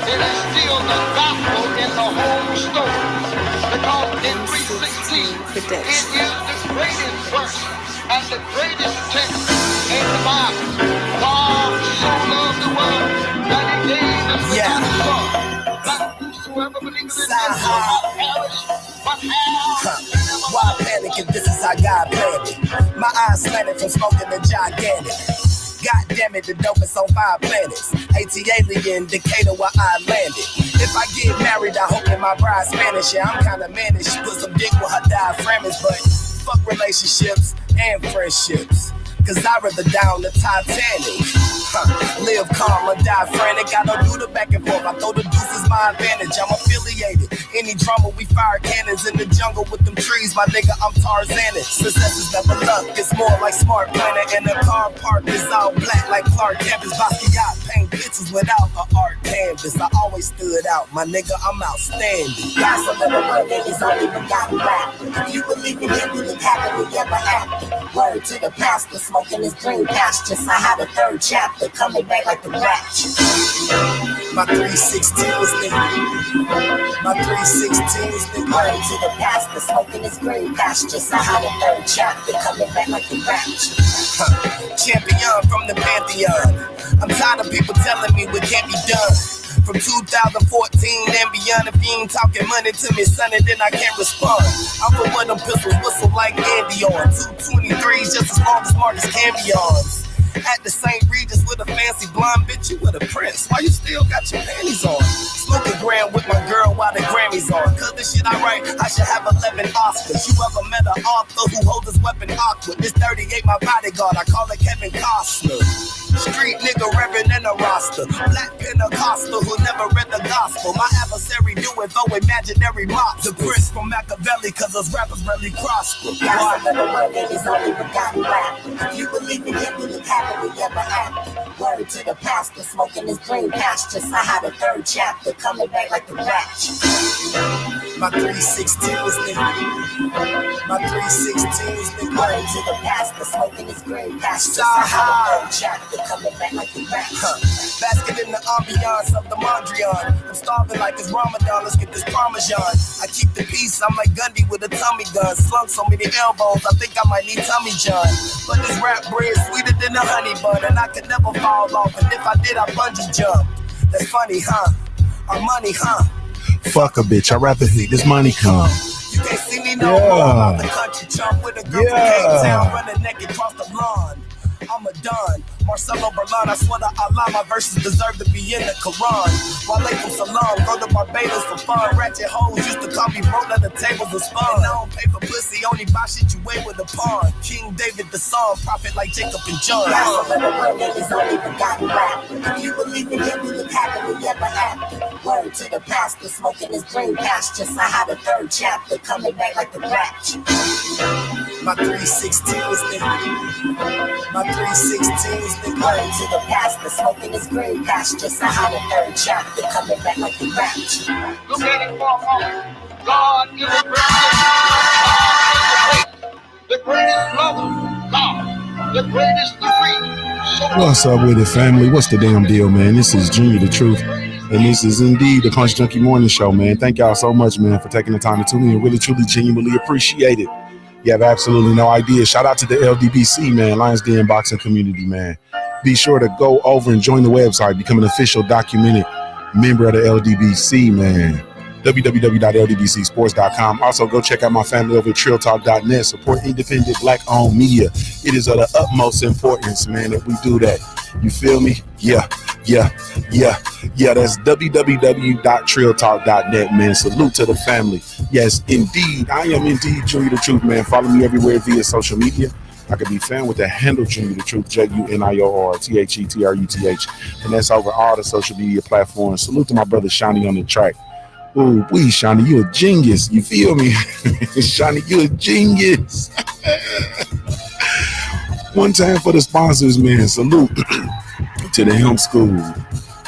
It is still the gospel in the whole story. Because in 3:16, it is the greatest verse and the greatest text in the Bible. God so loved the world that he gave us the son. That whosoever believes in him shall not perish, but have. Why panic if this is how God planned it? My eyes slanted from smoking the gigantic. God damn it, the dopest on 5 planets. AT-alien, Decatur where I landed. If I get married, I hope that my bride's Spanish. Yeah, I'm kinda mannish. Put some dick with her diaphragm, but fuck relationships and friendships. Cause I rather down the Titanic. Live calm or die frantic. I don't do the back and forth. I throw the deuces my advantage. I'm affiliated. Any drama, we fire cannons in the jungle with them trees. My nigga, I'm Tarzan. Success is never luck. It's more like Smart Planet. And the car park is all black like Clark Campus. Basquiat paint pictures without an art canvas. I always stood out. My nigga, I'm outstanding. God's a little word that is only forgotten rap. If you believe in him, you live happily ever after. Word to the pastor, smoking his green pastures. I had a 3rd chapter coming back like the rapture. My 316s, nigga. My 316s, nigga. Word to the pastor, smoking his green pastures. I had a 3rd chapter coming back like the rapture. Champion from the Pantheon. I'm tired of people telling me what can't be done. From 2014 and beyond, if you ain't talking money to me, sonny, then I can't respond. I'm for what them pistols whistle like Andy on. 223s just as long as Marcus Cambions. At the St. Regis with a fancy blonde bitch, you with a prince. Why you still got your panties on? Smoking gram with my girl while the Grammys on. Cause the shit I write, I should have 11 Oscars. You ever met an author who holds his weapon awkward? This 38 my bodyguard, I call it Kevin Costner. Street nigga reverend in a roster. Black Pentecostal who never read the gospel. My adversary do it though imaginary mobs. The prince from Machiavelli cause those rappers really prosper. God's a little word that is only forgotten rap. If you believe in him, you live happily ever after. Word to the pastor, smoking his green pastures. I had a 3rd chapter coming back like the rapture. My 316s, nigga. My 316s, nigga. Word to the pastor, smoking his green pastures. I had a 3rd chapter coming back like the rapture. Basket in the ambiance of the Mondrian. I'm starving like it's Ramadan, let's get this Parmesan. I keep the peace, I'm like Gundy with a tummy gun. Slung so many elbows, I think I might need Tommy John. But this rap bread sweeter than a honey bun. And I could never fall off, and if I did, I bungee jump. That's funny, huh? Our money, huh? Fuck a bitch, I'd rather see this money come. You can't see me no more. I'm out the country chump with a girl from Cape Town running naked across the lawn. I'm a Don, Marcelo Berlin, I swear to Allah, my verses deserve to be in the Quran. Walaikum salam, go to Barbados for fun. Ratchet hoes used to call me broke at the tables and spun. And I don't pay for pussy, only buy shit you weigh with a pawn. King David the song, prophet like Jacob and John. God's a little word that is only forgotten rap. If you believe in him, you live happily ever after. Word to the pastor, smoking his green pastures. I had a 3rd chapter coming back like the rapture. My 316s, nigga. My 316s, nigga. Word to the pastor, smoking his green pastures. I had a 3rd chapter coming back like the rapture. Look at it for a moment. God is a great. The greatest lover, God. The greatest degree. What's up with it, family? What's the damn deal, man? This is Junior the Truth, and this is indeed the Punch Junkie Morning Show, man. Thank y'all so much, man, for taking the time to tune in. Really, truly, genuinely appreciate it. You have absolutely no idea. Shout out to the LDBC, man, Lions Den Boxing Community, man. Be sure to go over and join the website, become an official documented member of the LDBC, man. www.ldbcsports.com. Also, go check out my family over at trilltalk.net. Support independent black-owned media. It is of the utmost importance, man, that we do that. You feel me? Yeah. That's www.trilltalk.net, man. Salute to the family. Yes, indeed. I am indeed Junior the Truth, man. Follow me everywhere via social media. I can be found with the handle Junior the Truth, JUNIORTHETRUTH. And that's over all the social media platforms. Salute to my brother Shawnee on the track. Ooh, wee, Shawnee, you a genius. You feel me? Shawnee, you a genius. One time for the sponsors, man. Salute to the Hemp School.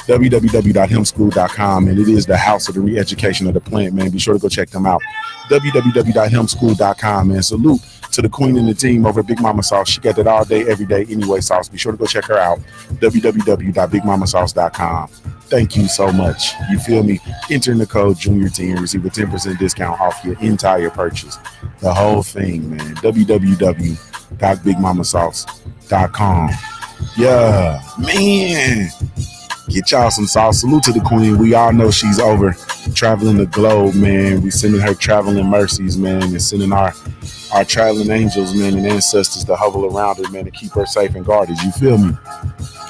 www.hempschool.com, and it is the house of the re-education of the plant, man. Be sure to go check them out. www.hempschool.com, man. Salute to the queen and the team over at Big Mama Sauce. She got that all day, every day, anyway sauce. Be sure to go check her out. www.bigmamasauce.com. Thank you so much. You feel me? Enter in the code Junior10 and receive a 10% discount off your entire purchase. The whole thing, man. www.bigmamasauce.com. Yeah, man. Get y'all some sauce. Salute to the queen. We all know she's over traveling the globe, man. We sending her traveling mercies, man, and sending our traveling angels, man, and ancestors to hover around her, man, to keep her safe and guarded. You feel me?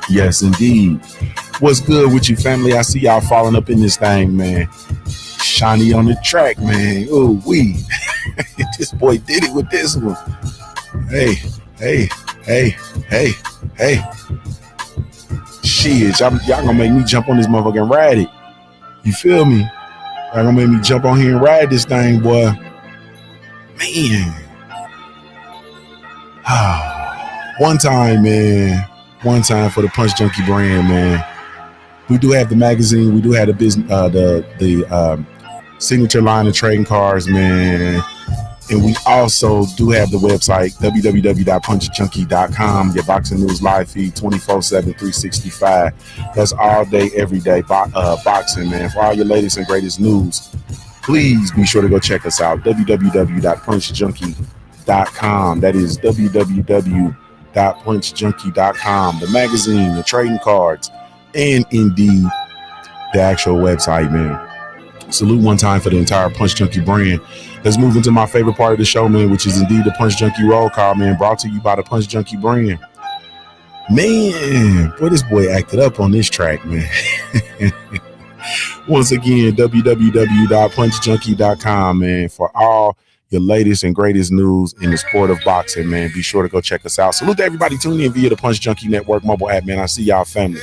Yes, indeed. What's good with you, family? I see y'all falling up in this thing, man. Shiny on the track, man. Ooh, wee. This boy did it with this one. Hey, hey, hey, hey, hey. Shit, y'all gonna make me jump on this motherfucker and ride it. You feel me? Y'all gonna make me jump on here and ride this thing, boy. Man. One time, man. One time for the Punch Junkie brand, man. We do have the magazine. We do have the business, the signature line of trading cards, man. And we also do have the website, www.punchjunkie.com, your boxing news live feed 24/7, 365. That's all day, every day boxing, man. For all your latest and greatest news, please be sure to go check us out, www.punchjunkie.com. That is www.punchjunkie.com. The magazine, the trading cards, and indeed the actual website, man. Salute one time for the entire Punch Junkie brand. Let's move into my favorite part of the show, man, which is indeed the Punch Junkie roll call, man, brought to you by the Punch Junkie brand. Man, boy, this boy acted up on this track, man. Once again, www.punchjunkie.com, man, for all your latest and greatest news in the sport of boxing, man. Be sure to go check us out. Salute to everybody tuning in via the Punch Junkie Network mobile app, man. I see y'all family.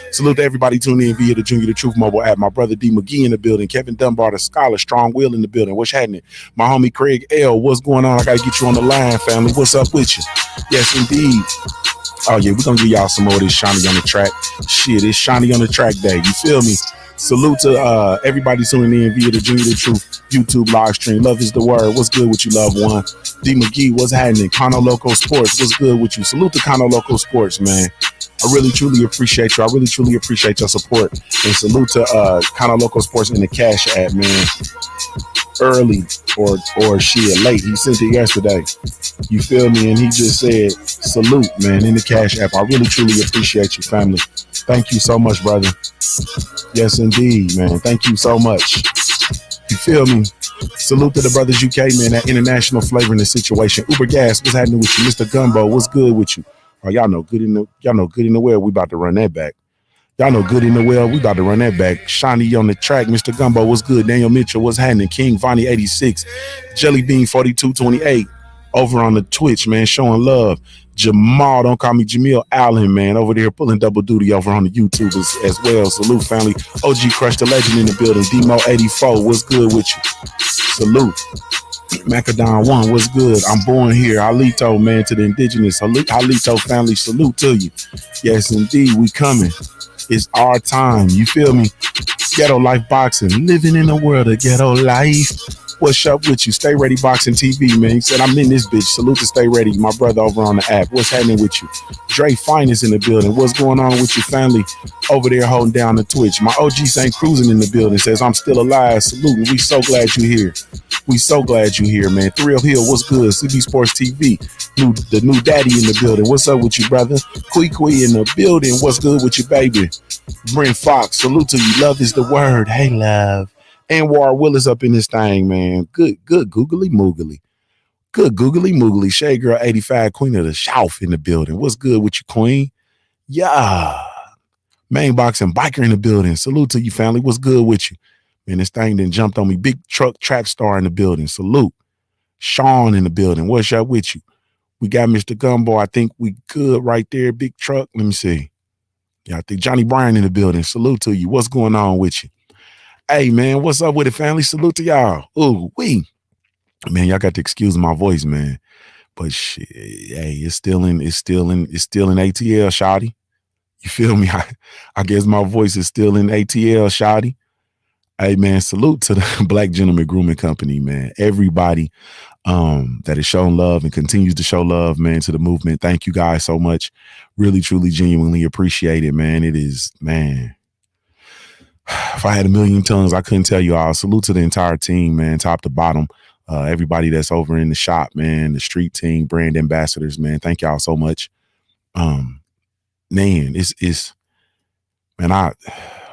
Salute to everybody tuning in via the Junkie the Truth mobile app. My brother D McGee in the building. Kevin Dunbar, the scholar, Strong Will in the building. What's happening? My homie Craig L. What's going on? I got to get you on the line, family. What's up with you? Yes, indeed. Oh, yeah, we're going to give y'all some more of this Shiny on the track. Shit, it's Shiny on the track day. You feel me? Salute to everybody tuning in via the Junkie the Truth YouTube live stream. Love is the word. What's good with you, loved one? D McGee, what's happening? Kano Loco Sports, what's good with you? Salute to Kano Loco Sports, man. I really, truly appreciate you. I really, truly appreciate your support. And salute to Kano Loco Sports in the Cash app, man. Early or shit, late. He sent it yesterday. You feel me? And he just said, salute, man, in the Cash app. I really, truly appreciate you, family. Thank you so much, brother. Yes, indeed, man. Thank you so much. You feel me? Salute to the brothers UK, man. That international flavor in the situation. Uber Gas, what's happening with you? Mr. Gumbo, what's good with you? Oh, y'all know good in the well. We about to run that back. Y'all know good in the well. We about to run that back. Shiny on the track. Mr. Gumbo, what's good? Daniel Mitchell, what's happening? King Vonnie 86, Jelly Bean 4228 over on the Twitch, man, showing love. Jamal, don't call me Jamil Allen, man, over there pulling double duty over on the YouTube as well. Salute, family. OG Crush the Legend in the building. Demo 84, what's good with you? Salute. Macadon 1, what's good? I'm born here. Alito, man, to the indigenous. Alito family, salute to you. Yes, indeed, we coming. It's our time. You feel me? Ghetto Life Boxing. Living in a world of ghetto life. What's up with you? Stay Ready Boxing TV, man. He said, I'm in this bitch. Salute to Stay Ready, my brother over on the app. What's happening with you? Dre Finest in the building. What's going on with your family over there holding down the Twitch? My OG St. Cruising in the building says, I'm still alive. Salute. We so glad you're here. We so glad you're here, man. Thrill Hill, what's good? CB Sports TV. The new daddy in the building. What's up with you, brother? Kui in the building. What's good with you, baby? Brent Fox, salute to you. Love is the word. Hey, love. Anwar Willis up in this thing, man. Good googly moogly. Good googly moogly. Shade Girl 85, Queen of the South in the building. What's good with you, Queen? Yeah. Main Boxing Biker in the building. Salute to you, family. What's good with you? Man, this thing done jumped on me. Big Truck Trap Star in the building. Salute. Sean in the building. What's up with you? We got Mr. Gumbo. I think we good right there. Big Truck. Let me see. Yeah, I think Johnny Bryan in the building. Salute to you. What's going on with you? Hey, man, what's up with it, family? Salute to y'all. Ooh, man, y'all got to excuse my voice, man. But shit, hey, it's still in ATL, shawty. You feel me? I guess my voice is still in ATL, shawty. Hey, man, salute to the Black Gentleman Grooming Company, man. Everybody that has shown love and continues to show love, man, to the movement. Thank you guys so much. Really, truly, genuinely appreciate it, man. It is, man. if I had a million tongues, I couldn't tell you all. Salute to the entire team, man, top to bottom. Everybody that's over in the shop, man, the street team, brand ambassadors, man. Thank y'all so much. Man, it's man,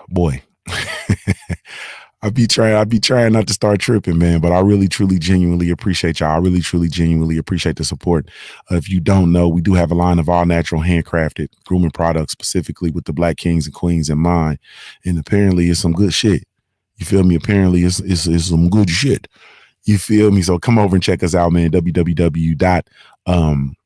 boy. I be trying not to start tripping, man, but I really, truly, genuinely appreciate y'all. I really, truly, genuinely appreciate the support. If you don't know, we do have a line of all natural handcrafted grooming products, specifically with the Black Kings and Queens in mind. And apparently it's some good shit. You feel me? Apparently it's some good shit. You feel me? So come over and check us out, man. www.theblackgent.com.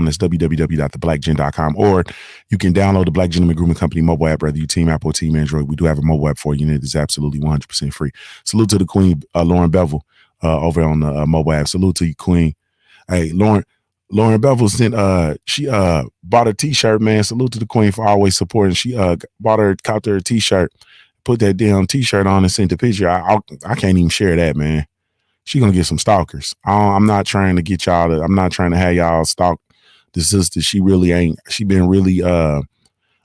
That's www.theblackgent.com. Or you can download the Black Gentleman Grooming Company mobile app, whether you Team Apple or Team Android. We do have a mobile app for you, and it is absolutely 100% free. Salute to the Queen, Lauren Bevel, over on the mobile app. Salute to you, Queen. Hey, Lauren Bevel sent she bought a t-shirt, man. Salute to the Queen for always supporting. She copped her a t-shirt, put that damn t-shirt on and sent the picture. I can't even share that, man. She gonna get some stalkers. I'm not trying to get y'all to, I'm not trying to have y'all stalk the sister. She really ain't. She been really I'm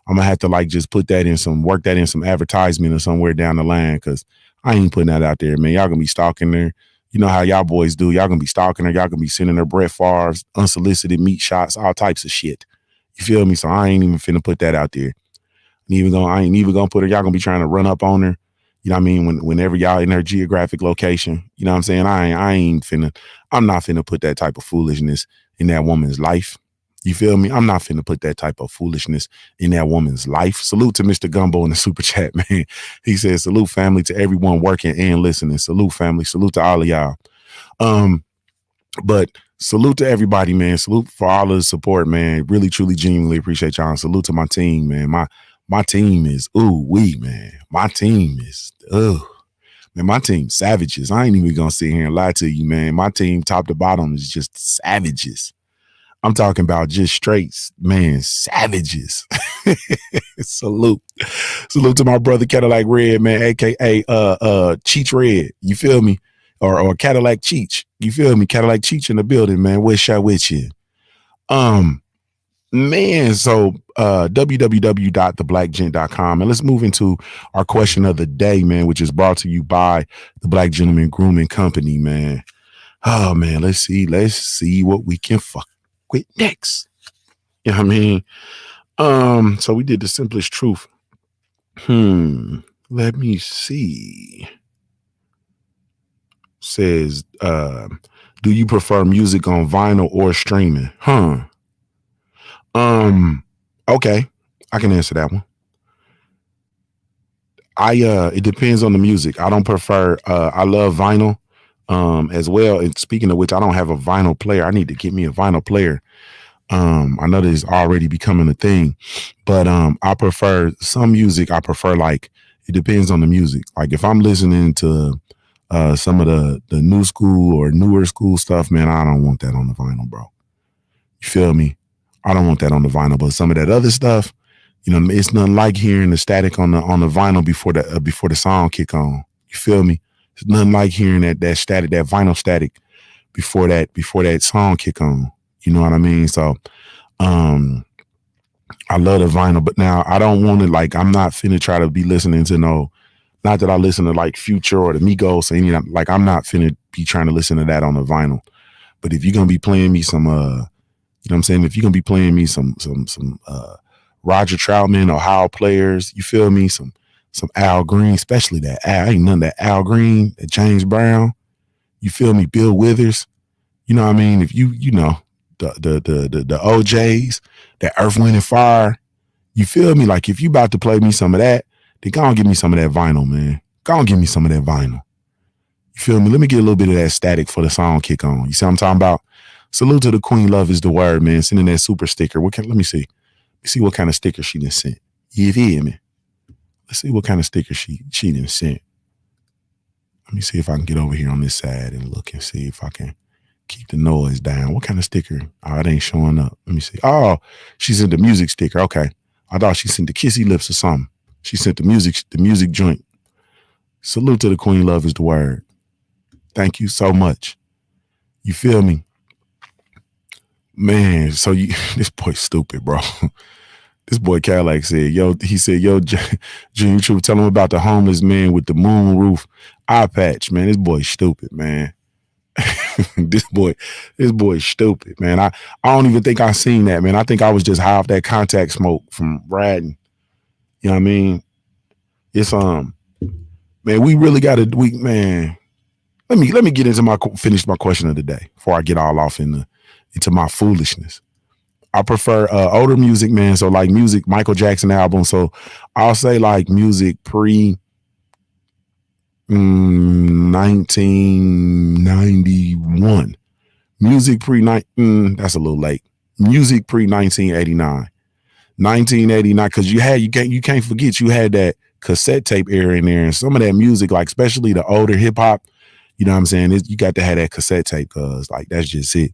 gonna have to like just put that in work that in some advertisement or somewhere down the line, because I ain't putting that out there, man. Y'all gonna be stalking her. You know how y'all boys do. Y'all gonna be stalking her. Y'all gonna be sending her Brett Favre's unsolicited meat shots, all types of shit. You feel me? So I ain't even finna put that out there. I ain't even gonna put her. Y'all gonna be trying to run up on her. You know what I mean? Whenever y'all in her geographic location, you know what I'm saying? I'm not finna put that type of foolishness in that woman's life. You feel me? I'm not finna put that type of foolishness in that woman's life. Salute to Mr. Gumbo in the super chat, man. He says, salute family to everyone working and listening. Salute family. Salute to all of y'all. But salute to everybody, man. Salute for all of the support, man. Really, truly, genuinely appreciate y'all. And salute to my team, man. My team is, man. My team is, man, my team savages. I ain't even gonna sit here and lie to you, man. My team, top to bottom, is just savages. I'm talking about just straight, man, savages. Salute to my brother Cadillac Red, man, aka Cheech Red. You feel me? Or Cadillac Cheech. You feel me? Cadillac Cheech in the building, man. What's shot with you? Man, so www.theblackgent.com, and let's move into our question of the day, man, which is brought to you by the Black Gentleman Grooming Company, man. Oh man, let's see what we can fuck with next. You know what I mean? So we did the simplest truth. Let me see. Says, do you prefer music on vinyl or streaming? Okay, I can answer that one. It depends on the music. I don't prefer, I love vinyl, as well. And speaking of which, I don't have a vinyl player. I need to get me a vinyl player. I know this is already becoming a thing, but, I prefer some music. I prefer, like, it depends on the music. Like if I'm listening to, some of the new school or newer school stuff, man, I don't want that on the vinyl, bro. You feel me? I don't want that on the vinyl, but some of that other stuff, you know, it's nothing like hearing the static on the vinyl before the song kick on. You feel me? It's nothing like hearing that static, that vinyl static before that song kick on. You know what I mean? So, I love the vinyl, but now I don't want to, like, I'm not finna try to be listening to not that I listen to like Future or the Migos or any, like, I'm not finna be trying to listen to that on the vinyl. But if you're gonna be playing me some, you know what I'm saying? If you're gonna be playing me some Roger Troutman or Howell Players, you feel me? Some Al Green, especially that Al, ain't none of that Al Green, that James Brown, you feel me? Bill Withers, you know what I mean? If you know, the OJs, that Earth, Wind and Fire, you feel me? Like if you about to play me some of that, then go on give me some of that vinyl, man. Go on give me some of that vinyl. You feel me? Let me get a little bit of that static for the song kick on. You see what I'm talking about? Salute to the Queen. Love is the word, man. Sending that super sticker. Let me see. Let's see what kind of sticker she done sent. You hear me? Let's see what kind of sticker she done sent. Let me see if I can get over here on this side and look and see if I can keep the noise down. What kind of sticker? Oh, it ain't showing up. Let me see. Oh, she sent the music sticker. Okay. I thought she sent the kissy lips or something. She sent the music joint. Salute to the Queen. Love is the word. Thank you so much. You feel me? Man, so this boy's stupid, bro. This boy Cadillac said, yo, he said, yo, Junior Truth, tell him about the homeless man with the moon roof eye patch, man. This boy's stupid, man. this boy's stupid, man. I don't even think I seen that, man. I think I was just high off that contact smoke from riding. You know what I mean? It's man, we really gotta man. Let me get into finish my question of the day before I get all off into my foolishness. I prefer older music, man. So like music, Michael Jackson album. So I'll say like music pre 1991. Music pre that's a little late. Music pre 1989. 1989, because you can't forget you had that cassette tape era in there, and some of that music, like especially the older hip hop, you know what I'm saying? You got to have that cassette tape, cause like that's just it.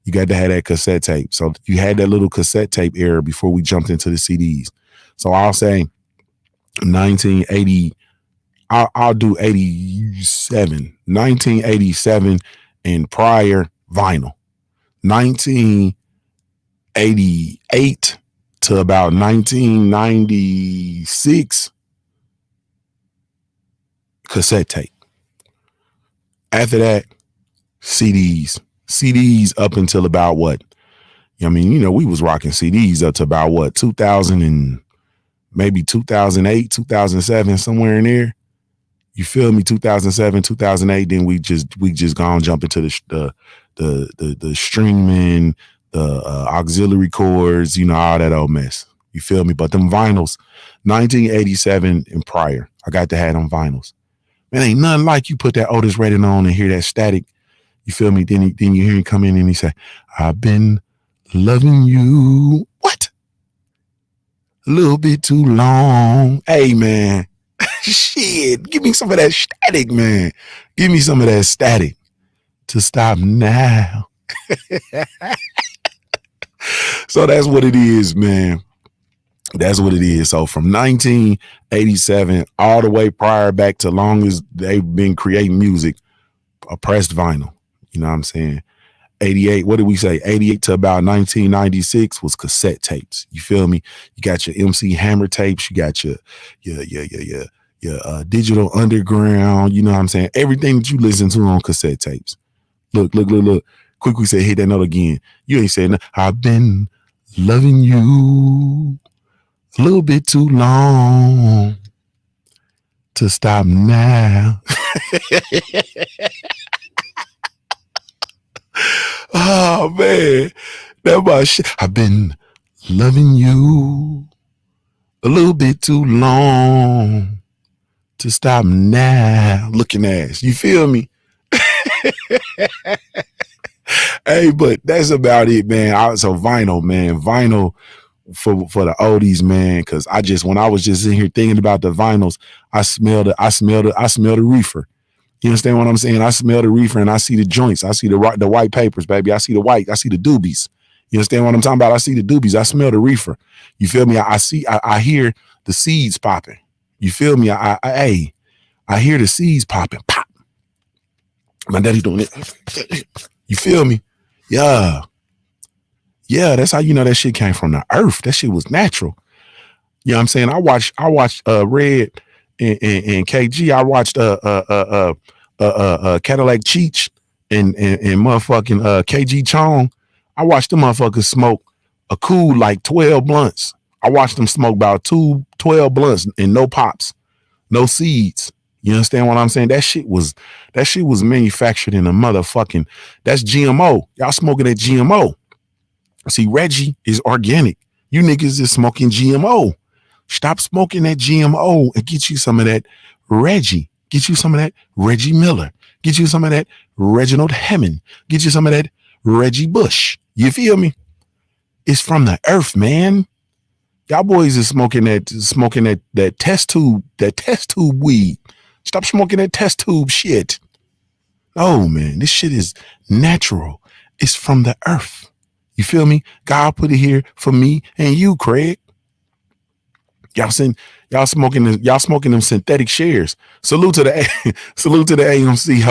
You got to have that cassette tape. So you had that little cassette tape era before we jumped into the CDs. So I'll say 1980. I'll do 87, 1987 and prior vinyl. 1988 to about 1996 cassette tape. After that, CDs up until about what? I mean, you know, we was rocking CDs up to about what, 2000 and maybe 2008, 2007, somewhere in there. You feel me? 2007, 2008. Then we just gone jump into the streaming, the auxiliary cords, you know, all that old mess. You feel me? But them vinyls, 1987 and prior, I got to have them vinyls. Man, ain't nothing like you put that Otis Redding on and hear that static. You feel me? Then you hear him come in and he say, "I've been loving you." What? A little bit too long. Hey, man. Shit, give me some of that static, man. Give me some of that static to stop now. So that's what it is, man. That's what it is. So from 1987 all the way prior back to long as they've been creating music, a pressed vinyl. You know what I'm saying? 88, what did we say? 88 to about 1996 was cassette tapes. You feel me? You got your MC Hammer tapes. You got your Digital Underground. You know what I'm saying? Everything that you listen to on cassette tapes. Look. Quickly say, hit that note again. You ain't saying, "I've been loving you a little bit too long to stop now." Oh, man. That my shit. "I've been loving you a little bit too long to stop now." Looking ass. You feel me? Hey, but that's about it, man. So vinyl, man. Vinyl for the oldies, man. Because when I was just in here thinking about the vinyls, I smell the reefer. You understand what I'm saying? I smell the reefer and I see the joints. I see the white papers, baby. I see the doobies. You understand what I'm talking about? I see the doobies. I smell the reefer. You feel me? I hear the seeds popping. You feel me? I hear the seeds popping. Pop. My daddy's doing it. You feel me? Yeah. That's how you know that shit came from the earth. That shit was natural. You know what I'm saying? I watched Red and KG. I watched Cadillac Cheech and motherfucking KG Chong. I watched them motherfuckers smoke a cool like 12 blunts. I watched them smoke about 12 blunts and no pops, no seeds. You understand what I'm saying? That shit was manufactured in a motherfucking, that's GMO. Y'all smoking that GMO. See, Reggie is organic. You niggas is smoking GMO. Stop smoking that GMO and get you some of that Reggie. Get you some of that Reggie Miller. Get you some of that Reginald Hammond. Get you some of that Reggie Bush. You feel me? It's from the earth, man. Y'all boys is smoking that test tube weed. Stop smoking that test tube shit. Oh, man, this shit is natural. It's from the earth. You feel me? God put it here for me and you, Craig. Y'all smoking them synthetic shares. Salute to the AMC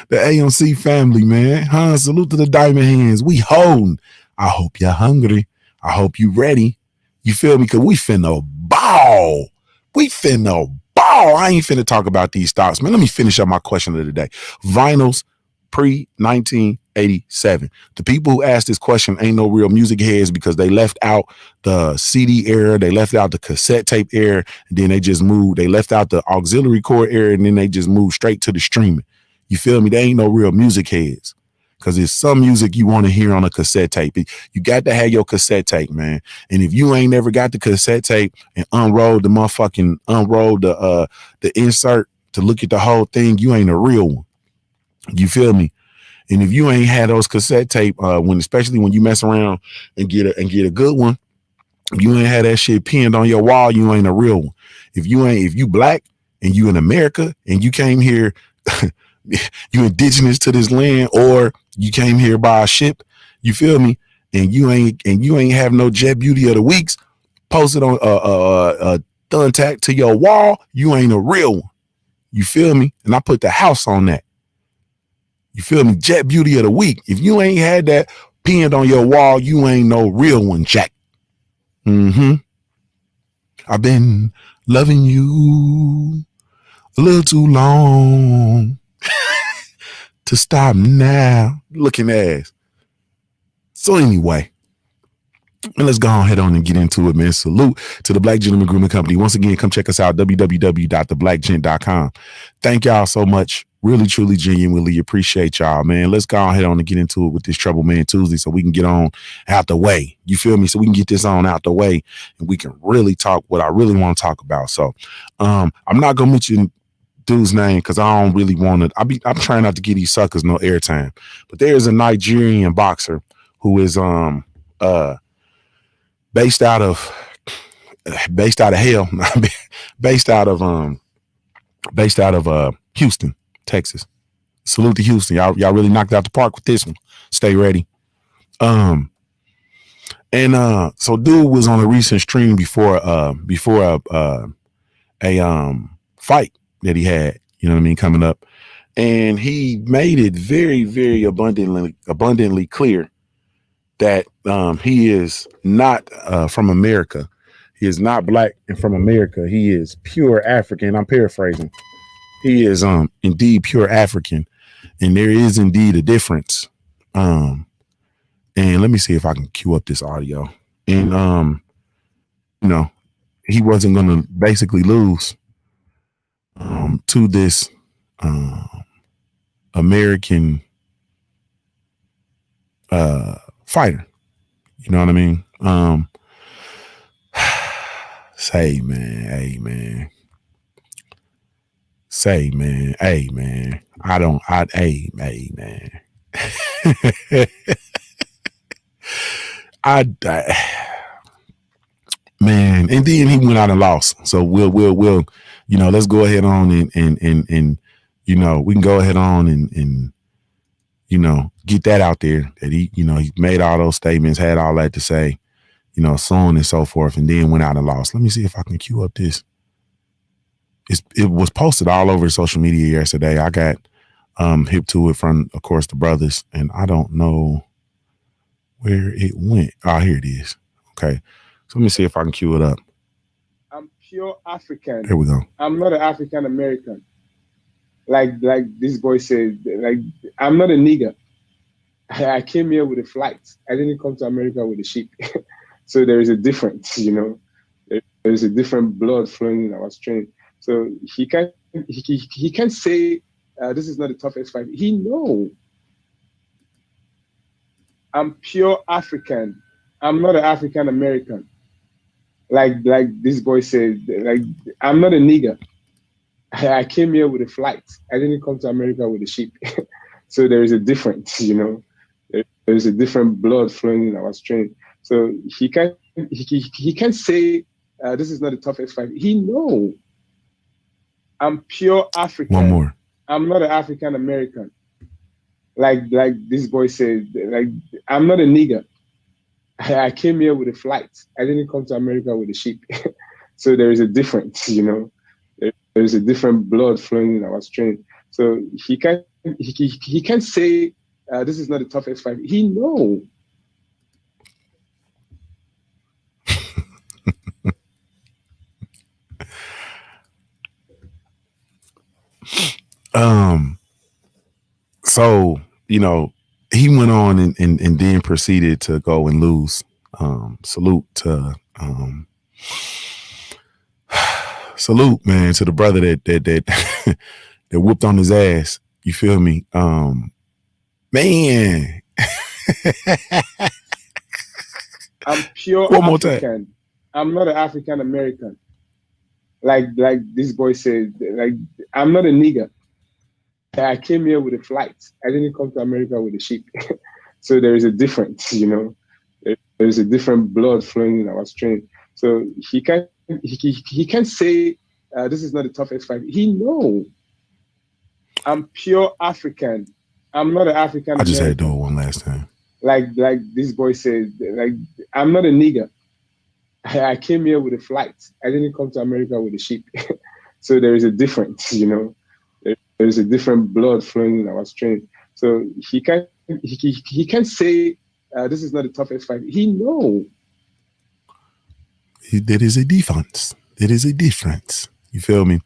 the AMC family, man. Salute to the diamond hands. We holding. I hope you're hungry. I hope you ready. You feel me? Because we finna ball. We finna ball. I ain't finna talk about these stocks, man. Let me finish up my question of the day. Vinyls pre-1987. The people who asked this question ain't no real music heads because they left out the CD era, they left out the cassette tape era, and then they just moved. They left out the auxiliary cord era, and then they just moved straight to the streaming. You feel me? They ain't no real music heads. Because there's some music you want to hear on a cassette tape. You got to have your cassette tape, man. And if you ain't never got the cassette tape and unrolled the insert to look at the whole thing, you ain't a real one. You feel me? And if you ain't had those cassette tape, especially when you mess around and get a good one, if you ain't had that shit pinned on your wall, you ain't a real one. If you black and you in America and you came here, you indigenous to this land, or you came here by a ship, you feel me? And you ain't have no Jet Beauty of the Weeks posted on thumbtack to your wall, you ain't a real one. You feel me? And I put the house on that. You feel me? Jet Beauty of the Week. If you ain't had that pinned on your wall, you ain't no real one, Jack. I've been loving you a little too long to stop now. Looking ass. So anyway, and let's go ahead on and get into it, man. Salute to the Black Gentleman Grooming Company. Once again, come check us out, www.theblackgent.com. Thank y'all so much. Really, truly, genuinely appreciate y'all, man. Let's go ahead on and get into it with this TroubleMan Tuesday so we can get on out the way. You feel me? So we can get this on out the way and we can really talk what I really want to talk about. So I'm not going to mention dude's name because I don't really want to. I'm trying not to give these suckers no airtime. But there is a Nigerian boxer who is based out of Houston, Texas. Salute to Houston. Y'all really knocked out the park with this one. Stay ready. So dude was on a recent stream before a fight that he had, you know what I mean, coming up. And he made it very, very abundantly clear that he is not from America. He is not black and from America. He is pure African. I'm paraphrasing. He is indeed pure African, and there is indeed a difference. And let me see if I can cue up this audio. And he wasn't going to basically lose to this American fighter. You know what I mean? Say, man, hey, man. Say, man, hey, man. Hey, man. Man, and then he went out and lost. So we'll let's go ahead on and we can go ahead on and get that out there that he made all those statements, had all that to say, so on and so forth, and then went out and lost. Let me see if I can cue up this. It was posted all over social media yesterday. I got hip to it from, of course, the brothers, and I don't know where it went. Oh, here it is. Okay. So let me see if I can cue it up. I'm pure African. Here we go. I'm not an African American. Like this boy said, like, I'm not a nigger. I came here with a flight. I didn't come to America with a ship. So there is a difference, there is a different blood flowing in our stream. So he can't say this is not the toughest fight. He know. I'm pure African. I'm not an African American. Like this boy said, like, I'm not a nigger. I came here with a flight. I didn't come to America with a ship. So there is a difference, there is a different blood flowing in our stream. So he can't say this is not the toughest fight. He know. I'm pure African. One more. I'm not an African American. Like this boy said, like, I'm not a nigger. I came here with a flight. I didn't come to America with a ship. So there is a difference, there is a different blood flowing in our stream. So he can't say this is not the toughest fight. He know. So, he went on and then proceeded to go and lose. Salute to salute, man, to the brother that that whooped on his ass. You feel me? Man. I'm pure One more African. time. I'm not an African American. Like this boy said, like I'm not a nigger. I came here with a flight. I didn't come to America with a ship. So there is a difference, There's a different blood flowing in our stream. So he can't say this is not the toughest fight. He know. I'm pure African. I'm not an African American. I just had to do it one last time. Like this boy said, like I'm not a nigger. I came here with a flight. I didn't come to America with a ship. So there is a difference, There's a different blood flowing in our stream. So he can't say this is not the toughest fight. He know. There is a difference. There is a difference. You feel me?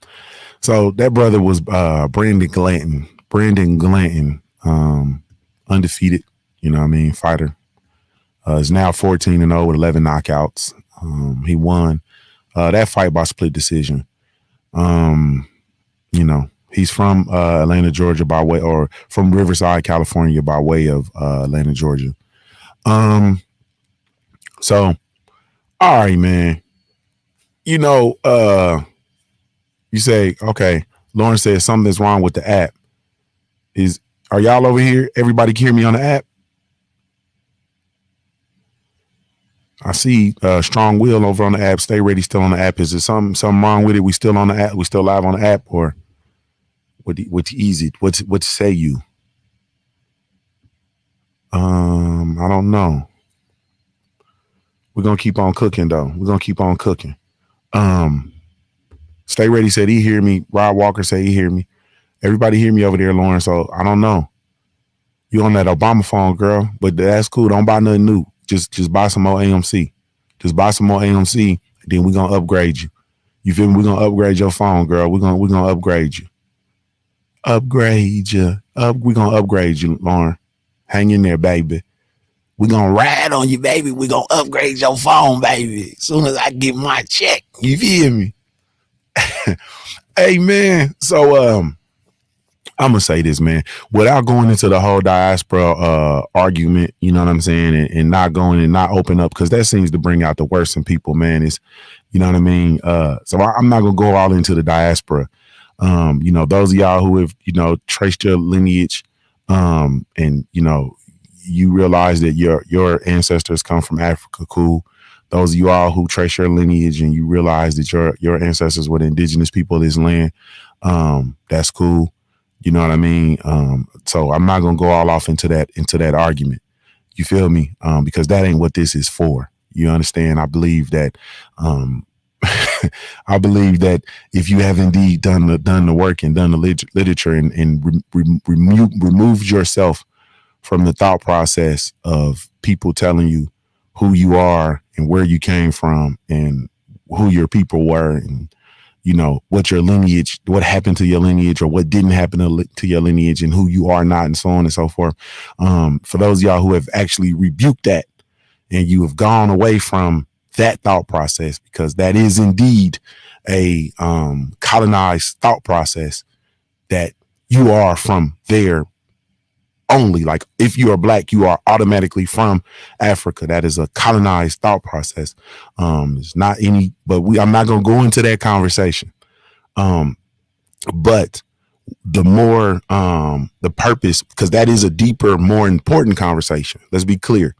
So that brother was Brandon Glanton. Undefeated, fighter. Is now 14-0 with 11 knockouts. He won that fight by split decision. He's from Atlanta, Georgia by way, or from Riverside, California by way of Atlanta, Georgia. So, all right, man. You say, okay, Lauren says something's wrong with the app. Are y'all over here? Everybody can hear me on the app? I see Strong Will over on the app. Stay Ready still on the app. Is there something wrong with it? We still on the app? We still live on the app? Or what's easy? What say you? I don't know. We're gonna keep on cooking though. We're gonna keep on cooking. Stay Ready said he hear me. Rod Walker said he hear me. Everybody hear me over there, Lauren. So I don't know. You on that Obama phone, girl, but that's cool. Don't buy nothing new. Just buy some more AMC. Just buy some more AMC, and then we're gonna upgrade you. You feel me? We're gonna upgrade your phone, girl. We're gonna upgrade you. Upgrade you. We're gonna upgrade you, Lauren. Hang in there, baby. We're gonna ride on you, baby. We're gonna upgrade your phone, baby. As soon as I get my check. You feel me? Hey man. So I'm gonna say this, man, without going into the whole diaspora argument, you know what I'm saying, and not going and not open up, because that seems to bring out the worst in people, man. Is, you know what I mean? So I'm not gonna go all into the diaspora. Those of y'all who have, traced your lineage, and you realize that your ancestors come from Africa, cool. Those of you all who trace your lineage and you realize that your ancestors were the indigenous people of this land, that's cool. You know what I mean? So I'm not gonna go all off into that argument. You feel me? Because that ain't what this is for. You understand? I believe that I believe that if you have indeed done the work and done the literature and removed yourself from the thought process of people telling you who you are and where you came from and who your people were, and what your lineage, what happened to your lineage or what didn't happen to your lineage, and who you are not, and so on and so forth. For those of y'all who have actually rebuked that and you have gone away from that thought process, because that is indeed a colonized thought process, that you are from there only. Like, if you are black, you are automatically from Africa. That is a colonized thought process. It's not any, but I'm not going to go into that conversation. But the more, the purpose, because that is a deeper, more important conversation. Let's be clear.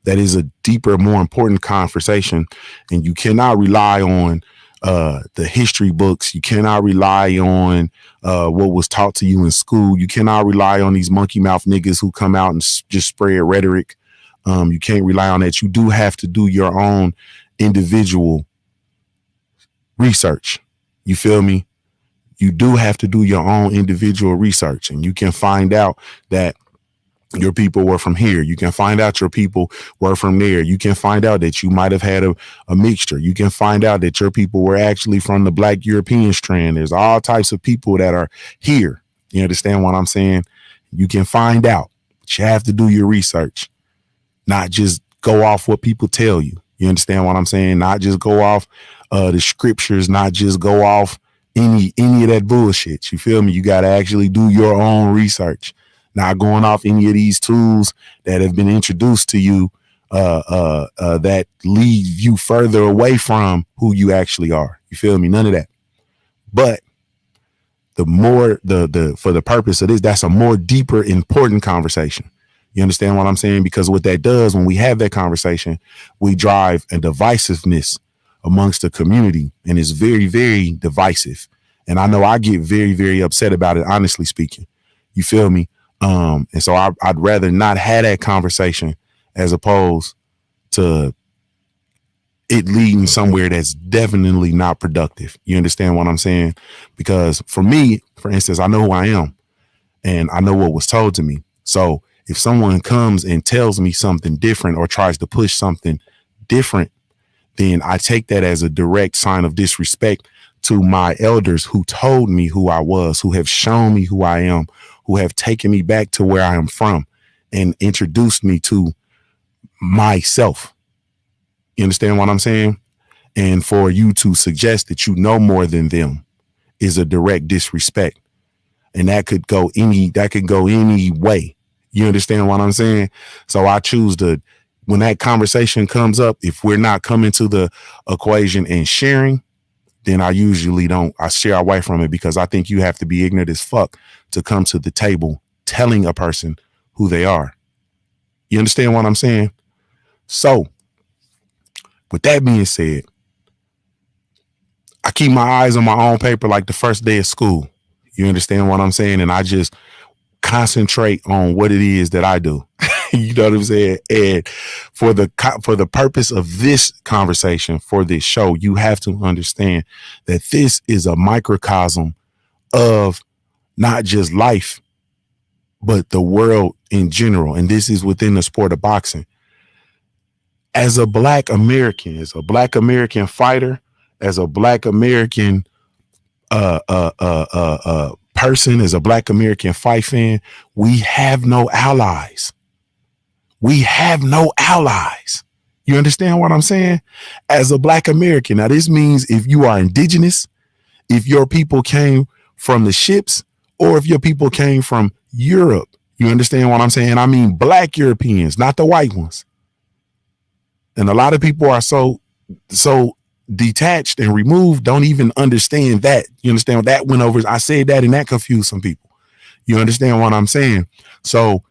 That is a deeper, more important conversation, and you cannot rely on the history books. You cannot rely on what was taught to you in school. You cannot rely on these monkey mouth niggas who come out and just spread rhetoric. You can't rely on that. You do have to do your own individual research. You feel me? You do have to do your own individual research, and you can find out that your people were from here. You can find out your people were from there. You can find out that you might have had a mixture. You can find out that your people were actually from the Black European strand. There's all types of people that are here. You understand what I'm saying? You can find out, but you have to do your research, not just go off what people tell you. You understand what I'm saying? Not just go off the scriptures, not just go off any of that bullshit. You feel me? You got to actually do your own research, not going off any of these tools that have been introduced to you that lead you further away from who you actually are. You feel me? None of that. But the more for the purpose of this, that's a more deeper, important conversation. You understand what I'm saying? Because what that does when we have that conversation, we drive a divisiveness amongst the community, and it's very, very divisive. And I know I get very, very upset about it, honestly speaking. You feel me? And so I'd rather not have that conversation as opposed to it leading somewhere that's definitely not productive. You understand what I'm saying? Because for me, for instance, I know who I am and I know what was told to me. So if someone comes and tells me something different or tries to push something different, then I take that as a direct sign of disrespect to my elders who told me who I was, who have shown me who I am, who have taken me back to where I am from and introduced me to myself. You understand what I'm saying? And for you to suggest that you know more than them is a direct disrespect. And that could go any way. You understand what I'm saying? So I choose to, when that conversation comes up, if we're not coming to the equation and sharing, then I steer away from it, because I think you have to be ignorant as fuck to come to the table telling a person who they are. You understand what I'm saying? So with that being said, I keep my eyes on my own paper like the first day of school. You understand what I'm saying? And I just concentrate on what it is that I do. You know what I'm saying? And for the purpose of this conversation, for this show, you have to understand that this is a microcosm of not just life, but the world in general. And this is within the sport of boxing. As a Black American, as a Black American fighter, as a Black American person, as a Black American fight fan, we have no allies. We have no allies. You understand what I'm saying? As a Black American. Now, this means if you are indigenous, if your people came from the ships, or if your people came from Europe. You understand what I'm saying? I mean, Black Europeans, not the white ones. And a lot of people are so detached and removed, don't even understand that. You understand what that went over? I said that and that confused some people. You understand what I'm saying? So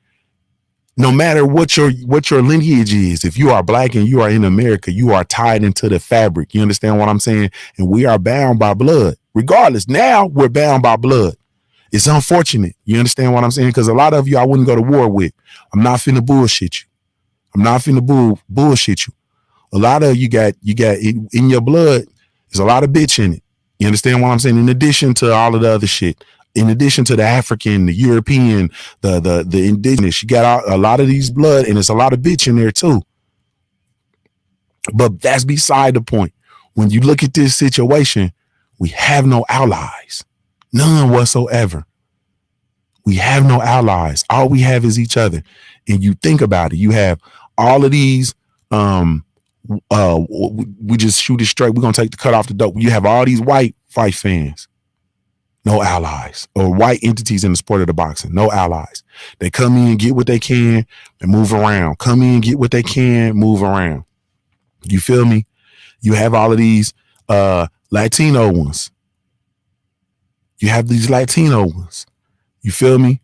no matter what your lineage is, if you are Black and you are in America, you are tied into the fabric. You understand what I'm saying? And we are bound by blood. Regardless, now we're bound by blood. It's unfortunate. You understand what I'm saying? Because a lot of you I wouldn't go to war with. I'm not finna bullshit you. I'm not finna bullshit you. A lot of you got in your blood, there's a lot of bitch in it. You understand what I'm saying? In addition to all of the other shit, in addition to the African, the European, the indigenous, you got a lot of these blood, and there's a lot of bitch in there too. But that's beside the point. When you look at this situation, we have no allies, none whatsoever. We have no allies. All we have is each other. And you think about it, you have all of these, we just shoot it straight. We're going to take the cut off the dope. You have all these white fight fans, no allies, or white entities in the sport of the boxing, no allies. They come in, get what they can, and move around. Come in, get what they can, move around. You feel me? You have all of these Latino ones. You have these Latino ones. You feel me?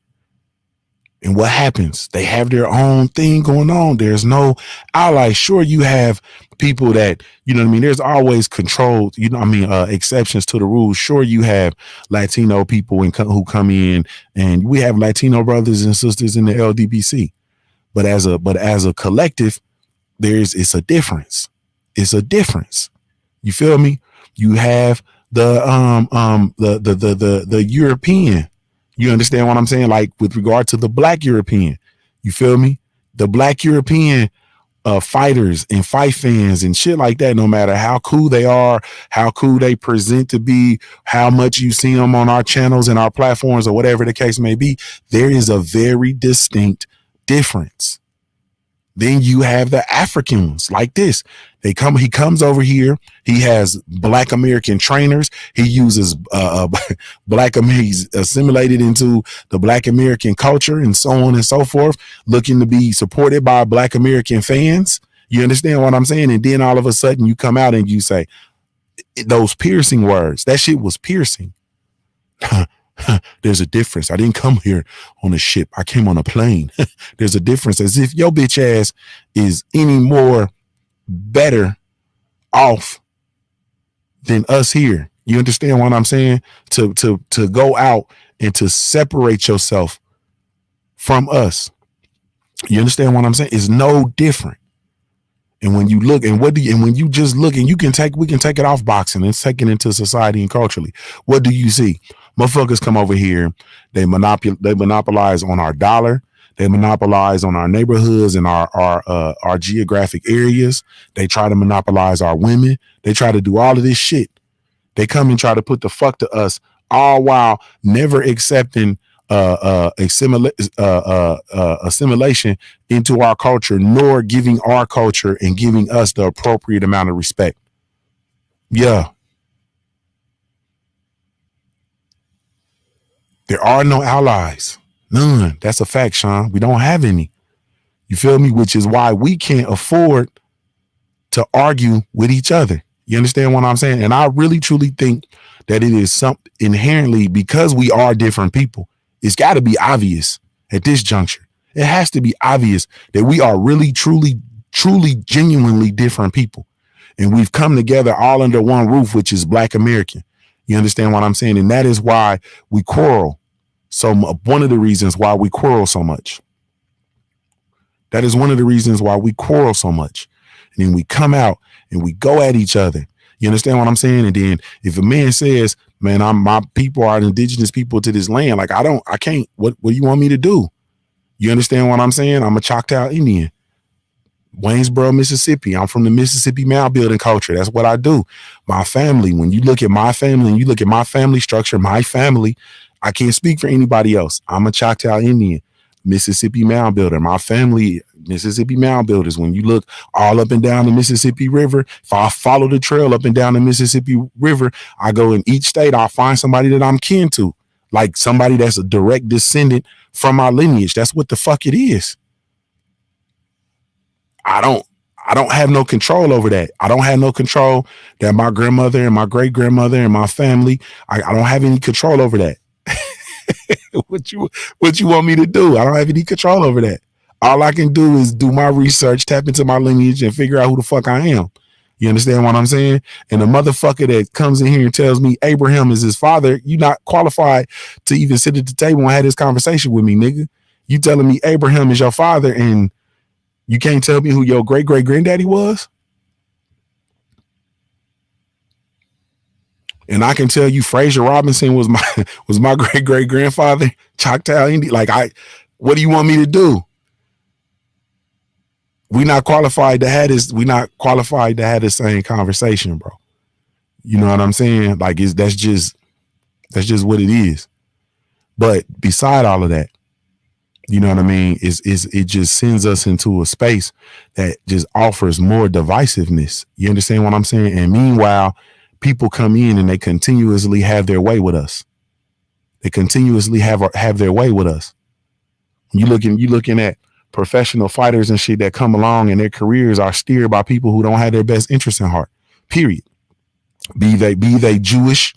And what happens? They have their own thing going on. There's no allies. Sure, you have people that, you know what I mean? There's always controlled, exceptions to the rules. Sure, you have Latino people who come in, and we have Latino brothers and sisters in the LDBC. But as a collective, it's a difference. It's a difference. You feel me? You have the European. You understand what I'm saying? Like with regard to the Black European, you feel me? The Black European fighters and fight fans and shit like that, no matter how cool they are, how cool they present to be, how much you see them on our channels and our platforms or whatever the case may be, there is a very distinct difference. Then you have the Africans like this. He comes over here. He has Black American trainers. He uses he's assimilated into the Black American culture and so on and so forth, looking to be supported by Black American fans. You understand what I'm saying? And then all of a sudden you come out and you say those piercing words. That shit was piercing. There's a difference. I didn't come here on a ship. I came on a plane. There's a difference, as if your bitch ass is any more better off than us here. You understand what I'm saying? To go out and to separate yourself from us. You understand what I'm saying? It's no different. And when you look and when you just look and we can take it off boxing and take it into society and culturally. What do you see? Motherfuckers come over here. They monopolize on our dollar. They monopolize on our neighborhoods and our geographic areas. They try to monopolize our women. They try to do all of this shit. They come and try to put the fuck to us, all while never accepting assimilation into our culture, nor giving our culture and giving us the appropriate amount of respect. Yeah. There are no allies. None. That's a fact, Sean. We don't have any. You feel me? Which is why we can't afford to argue with each other. You understand what I'm saying? And I really, truly think that it is something inherently, because we are different people. It's got to be obvious at this juncture. It has to be obvious that we are really, truly, genuinely different people. And we've come together all under one roof, which is Black American. You understand what I'm saying? And that is why we quarrel. So one of the reasons why we quarrel so much. That is one of the reasons why we quarrel so much. And then we come out and we go at each other. You understand what I'm saying? And then if a man says, man, my people are indigenous people to this land, like I can't, what do you want me to do? You understand what I'm saying? I'm a Choctaw Indian. Waynesboro, Mississippi. I'm from the Mississippi mound building culture. That's what I do. My family, when you look at my family and you look at my family structure, my family, I can't speak for anybody else. I'm a Choctaw Indian, Mississippi mound builder. My family, Mississippi mound builders. When you look all up and down the Mississippi River, if I follow the trail up and down the Mississippi River, I go in each state, I'll find somebody that I'm kin to, like somebody that's a direct descendant from my lineage. That's what the fuck it is. I don't have no control over that. I don't have no control that my grandmother and my great grandmother and my family, I don't have any control over that. What you want me to do? I don't have any control over that. All I can do is do my research, tap into my lineage and figure out who the fuck I am. You understand what I'm saying? And the motherfucker that comes in here and tells me Abraham is his father, you're not qualified to even sit at the table and have this conversation with me, nigga. You telling me Abraham is your father and you can't tell me who your great-great-granddaddy was? And I can tell you Fraser Robinson was my great-great-grandfather, Choctaw Indian. Like, what do you want me to do? We're not qualified to have this. We're not qualified to have the same conversation, bro. You know what I'm saying? Like, that's just what it is. But beside all of that, you know what I mean? It just sends us into a space that just offers more divisiveness. You understand what I'm saying? And meanwhile, people come in and they continuously have their way with us. They continuously have their way with us. You looking at professional fighters and shit that come along and their careers are steered by people who don't have their best interests in heart. Period. Be they Jewish,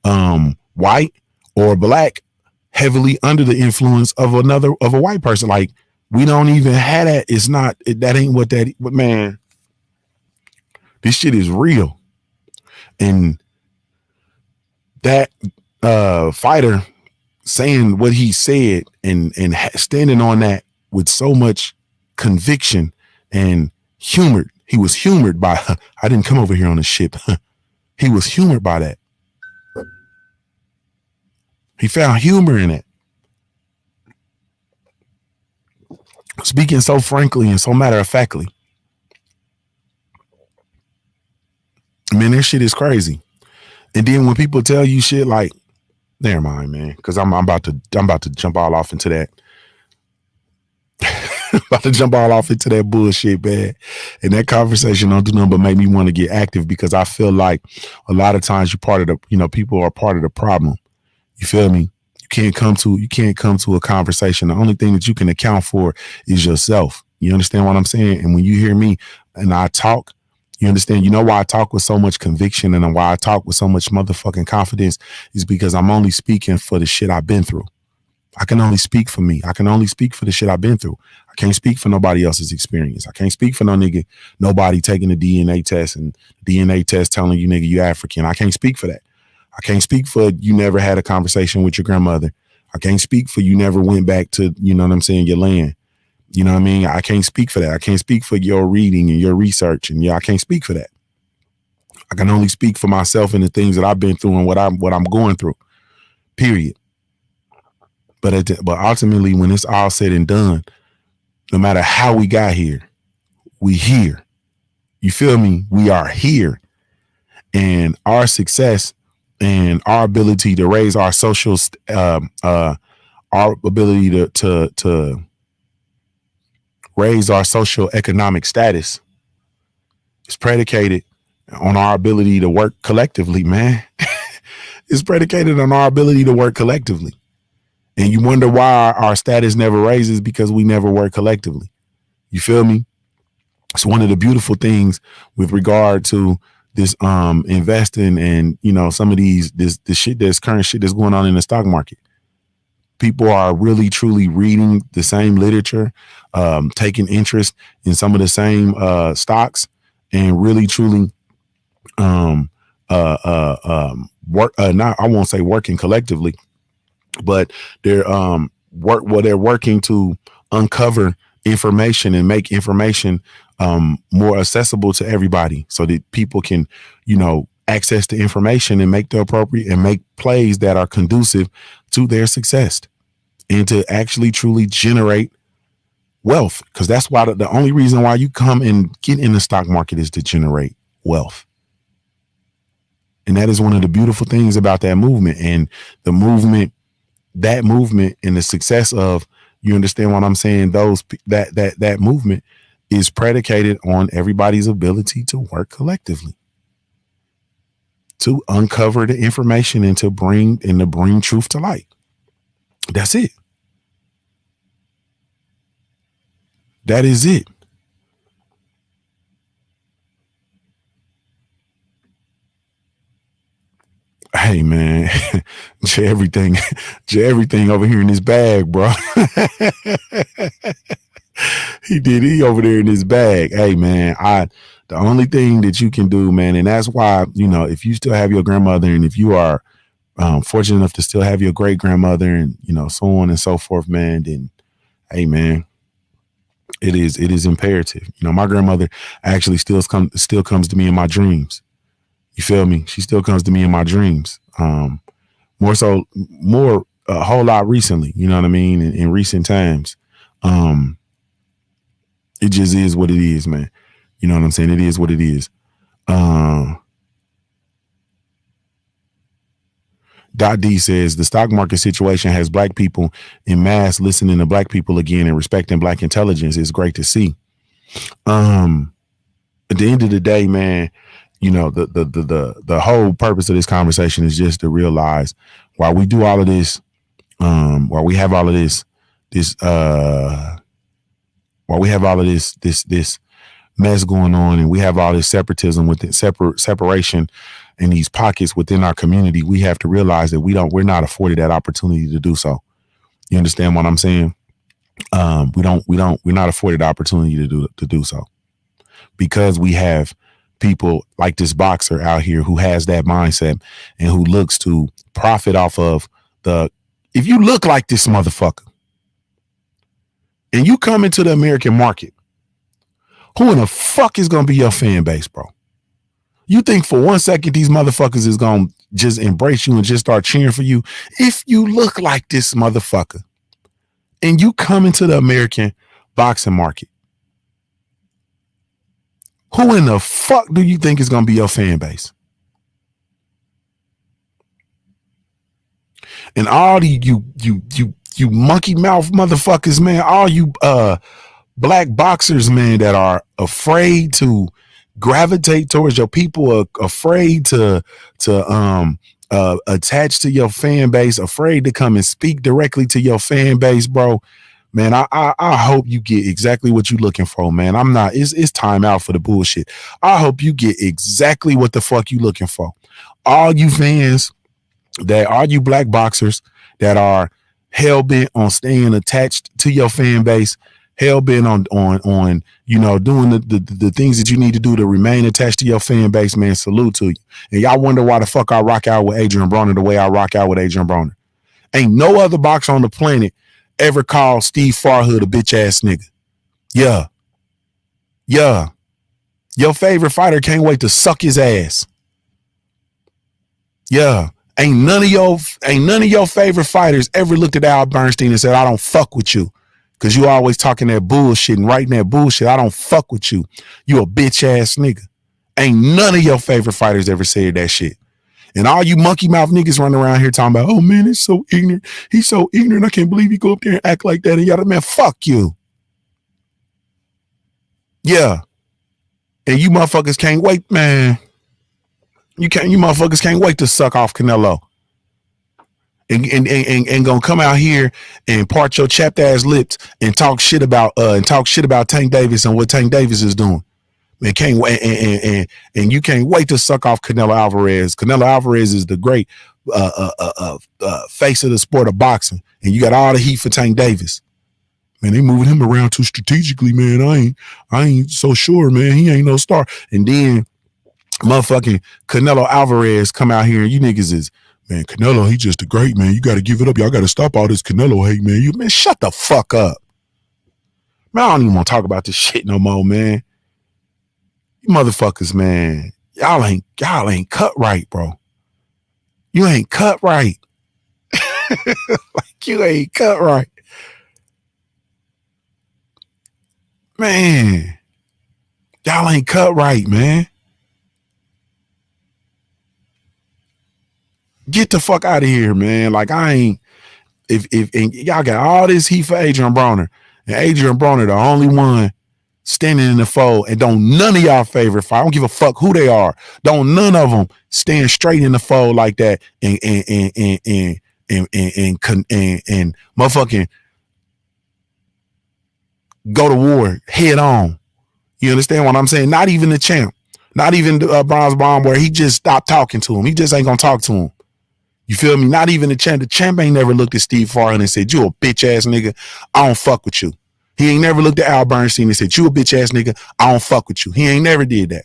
white, or Black, heavily under the influence of a white person. Like, we don't even have that. It's not, that ain't what that, but man, this shit is real. And that fighter saying what he said and standing on that with so much conviction and humored. He was humored by, I didn't come over here on a ship. He was humored by that. He found humor in it. Speaking so frankly and so matter-of-factly. Man, that shit is crazy. And then when people tell you shit like, never mind, man, because I'm about to jump all off into that. About to jump all off into that bullshit, man. And that conversation don't do nothing but make me want to get active, because I feel like a lot of times people are part of the problem. You feel me? You can't come to a conversation. The only thing that you can account for is yourself. You understand what I'm saying? And when you hear me and I talk, you understand, you know why I talk with so much conviction and why I talk with so much motherfucking confidence is because I'm only speaking for the shit I've been through. I can only speak for me. I can only speak for the shit I've been through. I can't speak for nobody else's experience. I can't speak for nobody taking the DNA test and DNA test telling you, nigga, you African. I can't speak for that. I can't speak for you never had a conversation with your grandmother. I can't speak for you never went back to, you know what I'm saying, your land. You know what I mean? I can't speak for that. I can't speak for your reading and your research. And I can't speak for that. I can only speak for myself and the things that I've been through and what I'm going through. Period. But ultimately, when it's all said and done, no matter how we got here, we here. You feel me? We are here. And our success and our ability to raise our social, our ability to raise our social economic status is predicated on our ability to work collectively, man. It's predicated on our ability to work collectively. And you wonder why our status never raises, because we never work collectively. You feel me? It's one of the beautiful things with regard to this investing and, some of this shit, this current shit that's going on in the stock market. People are really truly reading the same literature, taking interest in some of the same stocks, and really truly I won't say working collectively, but they're they're working to uncover information and make information more accessible to everybody, so that people can, access the information and make the appropriate and make plays that are conducive to their success and to actually truly generate wealth. Because that's why the only reason why you come and get in the stock market is to generate wealth. And that is one of the beautiful things about that movement, and that movement and the success of, you understand what I'm saying? That movement is predicated on everybody's ability to work collectively, to uncover the information and to bring truth to light. That's it. That is it. Hey man, everything over here in this bag, bro. He over there in his bag. Hey man, the only thing that you can do, man, and that's why, if you still have your grandmother, and if you are fortunate enough to still have your great grandmother, and so on and so forth, man, then hey man, it is imperative. My grandmother actually still comes to me in my dreams. You feel me? She still comes to me in my dreams. More a whole lot recently, you know what I mean? In recent times. It just is what it is, man. You know what I'm saying? It is what it is. Dot D says the stock market situation has black people in mass listening to black people again and respecting black intelligence. It's great to see. At the end of the day, man, the whole purpose of this conversation is just to realize while we do all of this, while we have all of this mess going on, and we have all this separatism within separation in these pockets within our community, we have to realize that we're not afforded that opportunity to do so. You understand what I'm saying? We're not afforded the opportunity to do so, because we have people like this boxer out here who has that mindset and who looks to profit off of if you look like this motherfucker and you come into the American market, who in the fuck is going to be your fan base, bro? You think for 1 second these motherfuckers is going to just embrace you and just start cheering for you? If you look like this motherfucker and you come into the American boxing market, Who in the fuck do you think is gonna be your fan base? And all the you monkey mouth motherfuckers, man, all you black boxers, man, that are afraid to gravitate towards your people, are afraid to attach to your fan base, afraid to come and speak directly to your fan base, bro. Man, I hope you get exactly what you're looking for, man. I'm not, it's time out for the bullshit. I hope you get exactly what the fuck you looking for. All you fans, that all you black boxers that are hell-bent on staying attached to your fan base, hell-bent on you know, doing the things that you need to do to remain attached to your fan base, man, salute to you. And y'all wonder why the fuck I rock out with Adrian Broner the way I rock out with Adrian Broner. Ain't no other boxer on the planet ever called Steve Farhood a bitch ass nigga. Yeah. Your favorite fighter can't wait to suck his ass. Yeah. Ain't none of your favorite fighters ever looked at Al Bernstein and said, I don't fuck with you. Cause you always talking that bullshit and writing that bullshit. I don't fuck with you. You a bitch ass nigga. Ain't none of your favorite fighters ever said that shit. And all you monkey mouth niggas running around here talking about, oh man, it's so ignorant. He's so ignorant. I can't believe he go up there and act like that. And y'all, man, fuck you. Yeah. And you motherfuckers can't wait, man. You motherfuckers can't wait to suck off Canelo. And gonna come out here and part your chapped ass lips and talk shit about Tank Davis and what Tank Davis is doing. Man, can't wait, and you can't wait to suck off Canelo Alvarez. Canelo Alvarez is the great face of the sport of boxing, and you got all the heat for Tank Davis. Man, they moving him around too strategically, man. I ain't so sure, man. He ain't no star. And then motherfucking Canelo Alvarez come out here and you niggas is, man, Canelo, he just a great man. You got to give it up. Y'all got to stop all this Canelo hate, man. Man, shut the fuck up. Man, I don't even want to talk about this shit no more, man. You motherfuckers, man, y'all ain't cut right, bro. You ain't cut right. Like, you ain't cut right. Man, y'all ain't cut right, man. Get the fuck out of here, man. Like, I ain't, if y'all got all this heat for Adrian Broner, and Adrian Broner the only one standing in the fold, and don't none of y'all favorite fight, I don't give a fuck who they are, don't none of them stand straight in the fold like that and motherfucking go to war head on. You understand what I'm saying? Not even the champ, not even Bronze Bomb, where he just stopped talking to him. He just ain't gonna talk to him. You feel me? Not even the champ. The champ ain't never looked at Steve Farhood and said, you a bitch ass nigga, I don't fuck with you. He ain't never looked at Al Bernstein and said, you a bitch ass nigga, I don't fuck with you. He ain't never did that.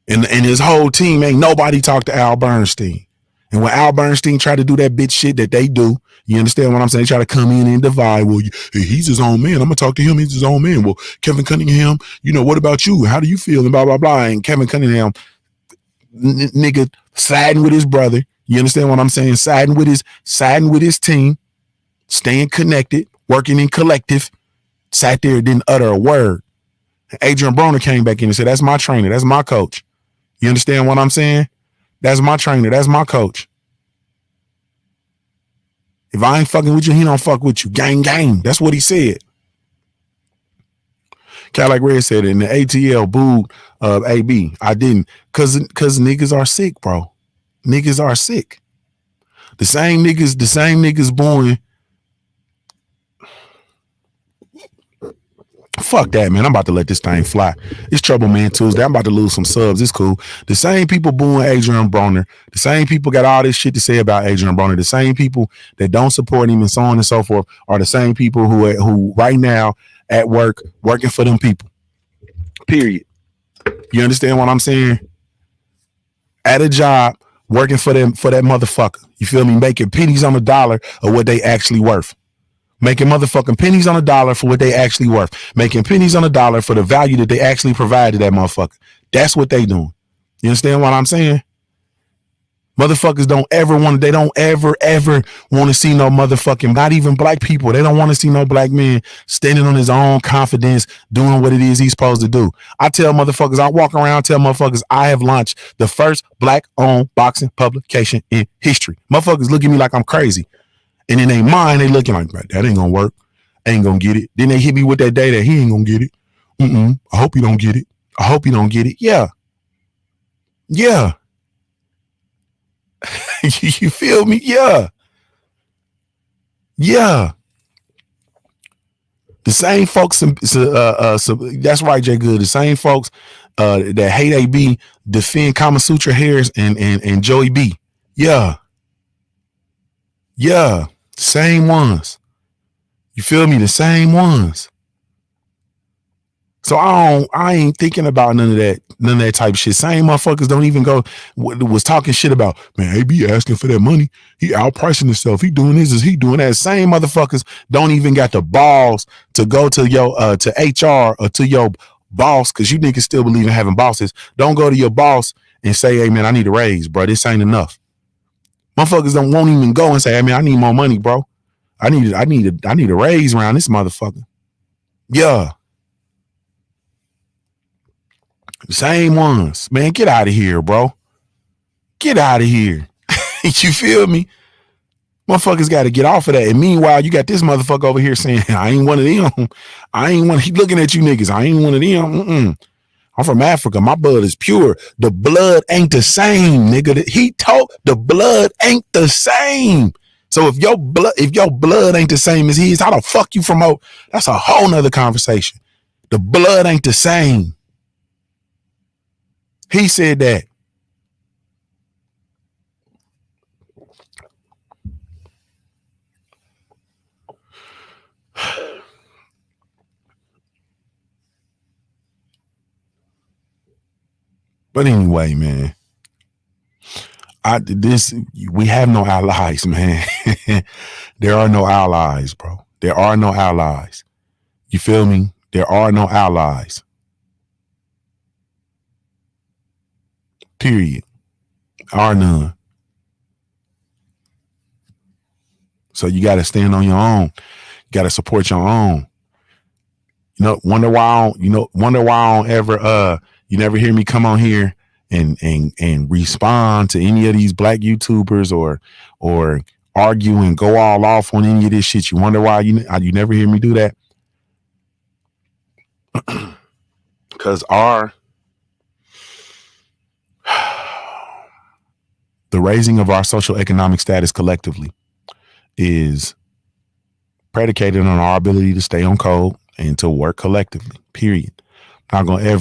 And his whole team, ain't nobody talked to Al Bernstein. And when Al Bernstein tried to do that bitch shit that they do, you understand what I'm saying? They try to come in and divide. Well, he's his own man. I'm gonna talk to him. He's his own man. Well, Kevin Cunningham, you know, what about you? How do you feel? And blah, blah, blah. And Kevin Cunningham, nigga, siding with his brother. You understand what I'm saying? Siding with his team, staying connected, working in collective, sat there and didn't utter a word. Adrian Broner came back in and said, that's my trainer. That's my coach. You understand what I'm saying? That's my trainer. That's my coach. If I ain't fucking with you, he don't fuck with you. Gang, gang. That's what he said. Cadillac Red said it in the ATL booed AB. I didn't. Cause niggas are sick, bro. Niggas are sick. The same niggas born. Fuck that, man. I'm about to let this thing fly. It's TroubleMan Tuesday. I'm about to lose some subs. It's cool. The same people booing Adrian Broner, the same people got all this shit to say about Adrian Broner, the same people that don't support him and so on and so forth are the same people who right now at work working for them people. Period. You understand what I'm saying? At a job working for that motherfucker. You feel me? Making pennies on the dollar of what they actually worth. Making motherfucking pennies on a dollar for what they actually worth. Making pennies on a dollar for the value that they actually provide to that motherfucker. That's what they doing. You understand what I'm saying? Motherfuckers don't ever want, they don't ever want to see no motherfucking, not even black people. They don't want to see no black man standing on his own confidence, doing what it is he's supposed to do. I tell motherfuckers, I walk around, tell motherfuckers I have launched the first black owned boxing publication in history. Motherfuckers look at me like I'm crazy. And in their mind, they looking like, that ain't gonna work. I ain't gonna get it. Then they hit me with that day that he ain't gonna get it. I hope he don't get it. I hope he don't get it. Yeah. You feel me? Yeah. The same folks, that's right, Jay Good. The same folks that hate AB defend Kama Sutra Harris and Joey B. Yeah. Same ones. You feel me? The same ones. So I ain't thinking about none of that type of shit. Same motherfuckers don't even go, was talking shit about, man, AB asking for that money. He outpricing himself. He doing this, he doing that. Same motherfuckers don't even got the balls to go to your, to HR or to your boss, because you niggas still believe in having bosses. Don't go to your boss and say, hey man, I need a raise, bro. This ain't enough. Motherfuckers won't even go and say, hey man, I need more money, bro. I need a raise around this motherfucker. Yeah. Same ones. Man, get out of here, bro. Get out of here. You feel me? Motherfuckers got to get off of that. And meanwhile, you got this motherfucker over here saying, I ain't one of them. He looking at you niggas. I ain't one of them. I'm from Africa. My blood is pure. The blood ain't the same, nigga. He told the blood ain't the same. So if your blood ain't the same as his, how the fuck you from out? That's a whole nother conversation. The blood ain't the same. He said that. But anyway, man, we have no allies, man. There are no allies, bro. There are no allies. You feel me? There are no allies. Period. Are none. So you got to stand on your own. You got to support your own. You know, wonder why I don't ever you never hear me come on here and respond to any of these black YouTubers or argue and go all off on any of this shit. You wonder why you never hear me do that? Because the raising of our social economic status collectively is predicated on our ability to stay on code and to work collectively, period. I'm not going to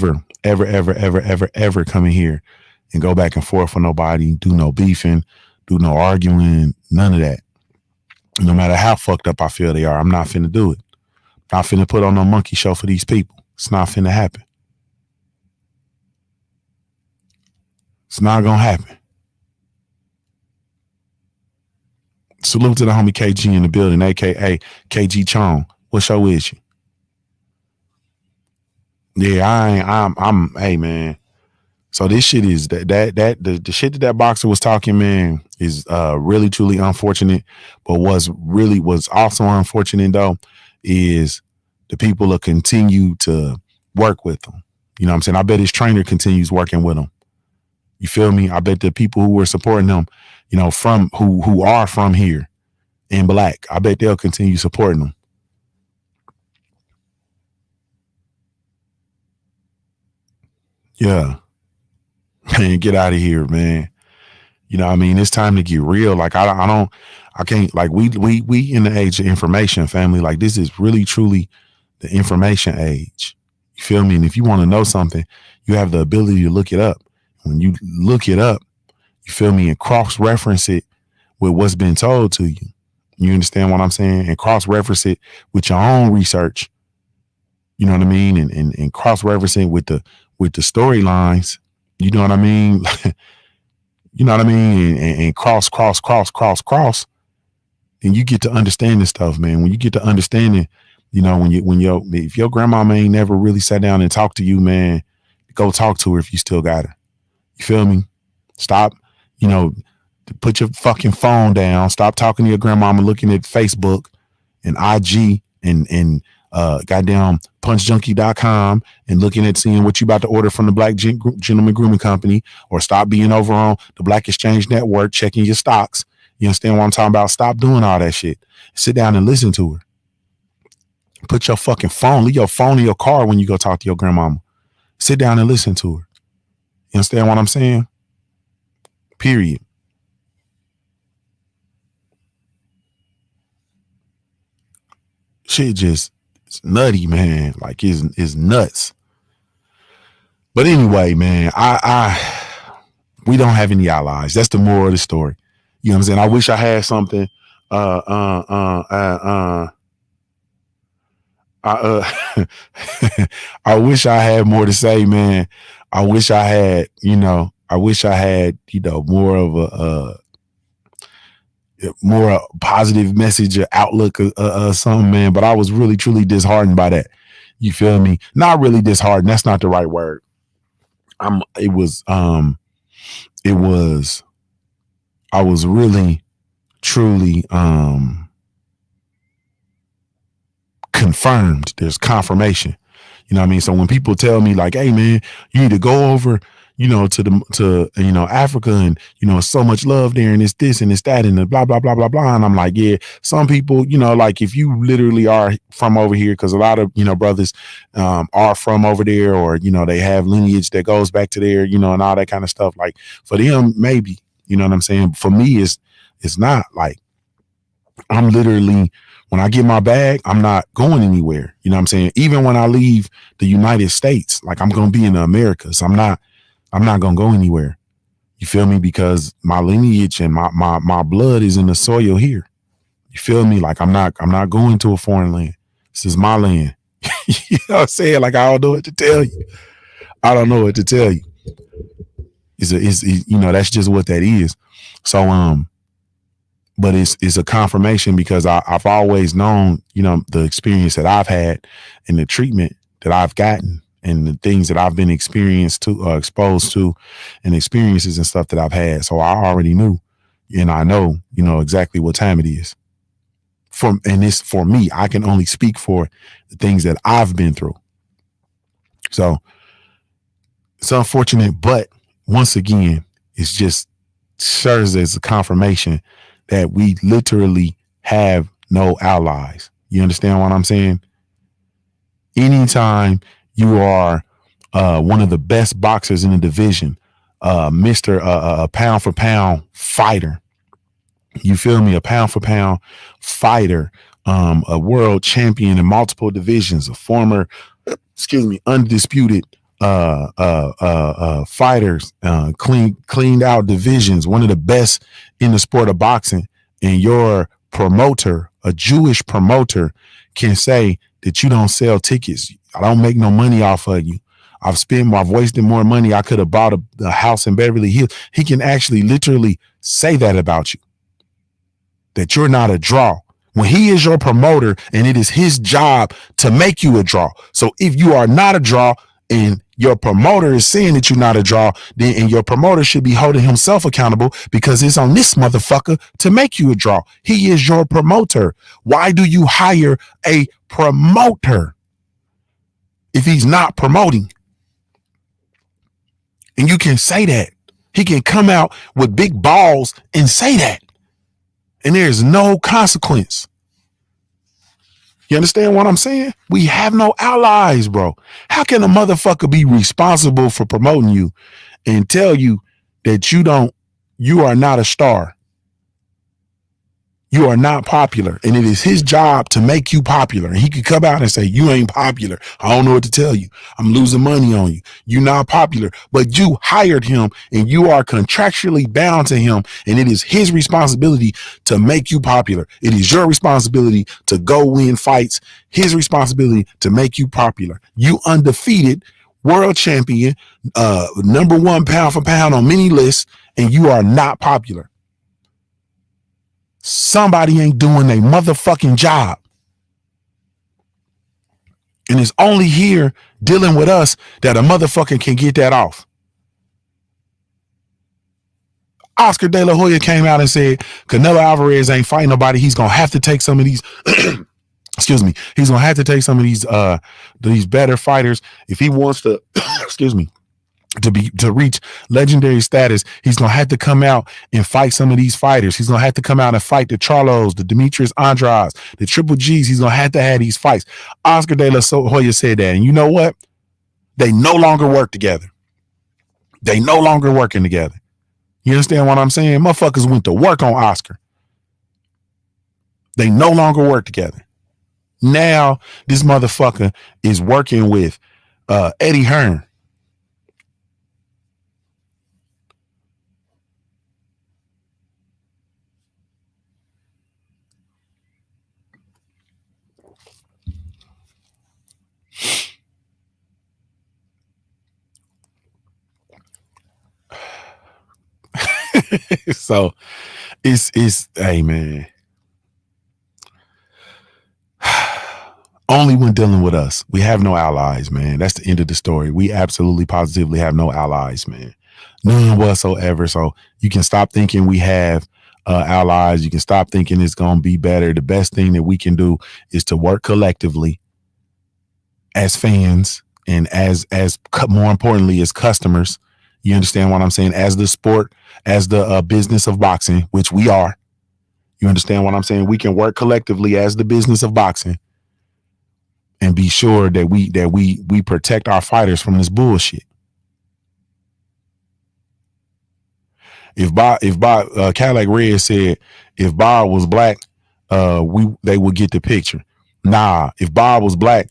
ever come in here and go back and forth with nobody, do no beefing, do no arguing, none of that. No matter how fucked up I feel they are, I'm not finna do it. Not finna put on no monkey show for these people. It's not finna happen. It's not gonna happen. Salute to the homie KG in the building, aka KG Chong. What show is you? Yeah, I'm hey man. So this shit is the shit that boxer was talking, man, is really truly unfortunate. But was also unfortunate though is the people will continue to work with him. You know what I'm saying? I bet his trainer continues working with him. You feel me? I bet the people who were supporting him, you know, from who are from here in black, I bet they'll continue supporting him. Yeah. Man, get out of here, man. You know what I mean? It's time to get real. Like I can't, like we in the age of information, family. Like this is really truly the information age. You feel me? And if you want to know something, you have the ability to look it up. When you look it up, you feel me, and cross-reference it with what's been told to you. You understand what I'm saying? And cross-reference it with your own research. You know what I mean? And cross-reference it with the storylines. You know what I mean? You know what I mean? And cross. And you get to understand this stuff, man. When you get to understanding, you know, if your grandmama ain't never really sat down and talked to you, man, go talk to her if you still got her. You feel me? Stop, you know, Put your fucking phone down. Stop talking to your grandmama, looking at Facebook and IG and goddamn punchjunkie.com and looking at seeing what you about to order from the Black Gentleman Grooming Company, or stop being over on the Black Exchange Network checking your stocks. You understand what I'm talking about? Stop doing all that shit. Sit down and listen to her. Put your fucking phone, leave your phone in your car when you go talk to your grandmama. Sit down and listen to her. You understand what I'm saying? Period. Shit just, it's nutty, man. Like it's nuts. But anyway, man, we don't have any allies. That's the moral of the story. You know what I'm saying? I wish I had something. I wish I had more to say, man. I wish I had, more of a positive message or outlook or something, man. But I was really, truly disheartened by that. You feel me? Not really disheartened. That's not the right word. I was really, truly, confirmed. There's confirmation. You know what I mean? So when people tell me like, hey man, you need to go over, to Africa, and, so much love there, and it's this and it's that and the blah, blah, blah, blah, blah. And I'm like, yeah, some people, like if you literally are from over here, because a lot of, brothers are from over there, or, they have lineage that goes back to there, and all that kind of stuff. Like for them, maybe, you know what I'm saying? For me, it's not. Like I'm literally, when I get my bag, I'm not going anywhere. You know what I'm saying? Even when I leave the United States, like I'm going to be in the Americas. I'm not going to go anywhere. You feel me? Because my lineage and my blood is in the soil here. You feel me? Like I'm not going to a foreign land. This is my land. You know what I'm saying? Like I don't know what to tell you. I don't know what to tell you. That's just what that is. So, but it's a confirmation, because I've always known, the experience that I've had and the treatment that I've gotten and the things that I've been exposed to and experiences and stuff that I've had. So I already knew, and I know, exactly what time it is. For me, I can only speak for the things that I've been through. So it's unfortunate, but once again, it's just serves as a confirmation that we literally have no allies. You understand what I'm saying? Anytime you are one of the best boxers in the division, Mr. Pound for pound fighter, you feel me? A pound for pound fighter, a world champion in multiple divisions, a former, undisputed fighters, cleaned out divisions, one of the best in the sport of boxing, and your promoter, a Jewish promoter, can say that you don't sell tickets. I don't make no money off of you. I've wasted more money. I could have bought a house in Beverly Hills. He can actually literally say that about you, that you're not a draw, when he is your promoter, and it is his job to make you a draw. So if you are not a draw, and your promoter is saying that you're not a draw, then and your promoter should be holding himself accountable, because it's on this motherfucker to make you a draw. He is your promoter. Why do you hire a promoter if he's not promoting? And you can say that. He can come out with big balls and say that, and there's no consequence. You understand what I'm saying? We have no allies, bro. How can a motherfucker be responsible for promoting you and tell you that you are not a star? You are not popular, and it is his job to make you popular. And he could come out and say, you ain't popular. I don't know what to tell you. I'm losing money on you. You're not popular, but you hired him, and you are contractually bound to him. And it is his responsibility to make you popular. It is your responsibility to go win fights. His responsibility to make you popular. You undefeated world champion, number one pound for pound on many lists, and you are not popular. Somebody ain't doing their motherfucking job. And it's only here dealing with us that a motherfucker can get that off. Oscar De La Hoya came out and said Canelo Alvarez ain't fighting nobody. He's gonna have to take some of these. Excuse me. He's gonna have to take some of these better fighters if he wants to. Excuse me. To reach legendary status, he's gonna have to come out and fight some of these fighters. He's gonna have to come out and fight the Charlos, the Demetrius Andrades, the Triple G's. He's gonna have to have these fights. Oscar De La Hoya said that, and you know what? They no longer work together. They no longer working together. You understand what I'm saying? Motherfuckers went to work on Oscar. They no longer work together. Now this motherfucker is working with Eddie Hearn. So it's hey man. Only when dealing with us. We have no allies, man. That's the end of the story. We absolutely positively have no allies, man. None whatsoever. So you can stop thinking we have allies. You can stop thinking it's going to be better. The best thing that we can do is to work collectively as fans and as more importantly, as customers. You understand what I'm saying? As the sport, as the business of boxing, which we are. You understand what I'm saying? We can work collectively as the business of boxing and be sure that we protect our fighters from this bullshit. If Cadillac Red said if Bob was black, they would get the picture. Nah, if Bob was black,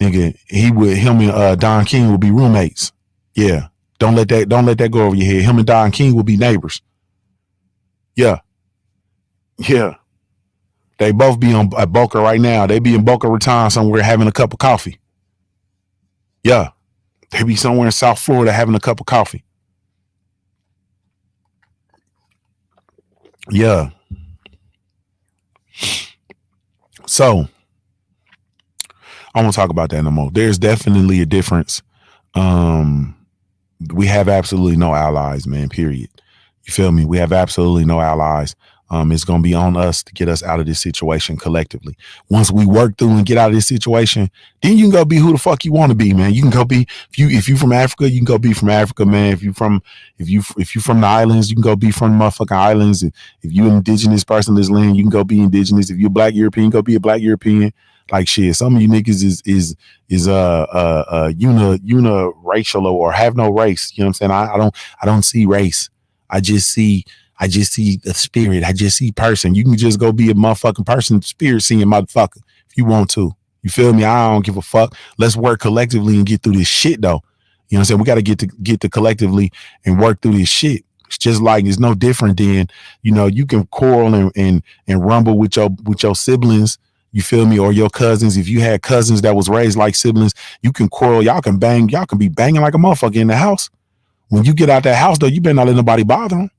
nigga, him and Don King would be roommates. Yeah. Don't let that go over your head. Him and Don King will be neighbors. Yeah. Yeah. They both be on Boca right now. They be in Boca Raton somewhere having a cup of coffee. Yeah. They be somewhere in South Florida having a cup of coffee. Yeah. So I won't talk about that no more. There's definitely a difference. We have absolutely no allies, man, period. You feel me? We have absolutely no allies. It's going to be on us to get us out of this situation collectively. Once we work through and get out of this situation, then you can go be who the fuck you want to be, man. You can go be, if you from Africa, you can go be from Africa, man. If you from the islands, you can go be from the motherfucking islands. If you an indigenous person in this land, you can go be indigenous. If you're Black European, go be a Black European. Like shit, some of you niggas is uniracial or have no race. You know what I'm saying? I don't see race. I just see the spirit. I just see person. You can just go be a motherfucking person, spirit seeing motherfucker if you want to. You feel me? I don't give a fuck. Let's work collectively and get through this shit though. You know what I'm saying? We got to get to collectively and work through this shit. It's just like it's no different than, you know, you can quarrel and rumble with your siblings. You feel me? Or your cousins. If you had cousins that was raised like siblings, you can quarrel. Y'all can bang. Y'all can be banging like a motherfucker in the house. When you get out that house, though, you better not let nobody bother them.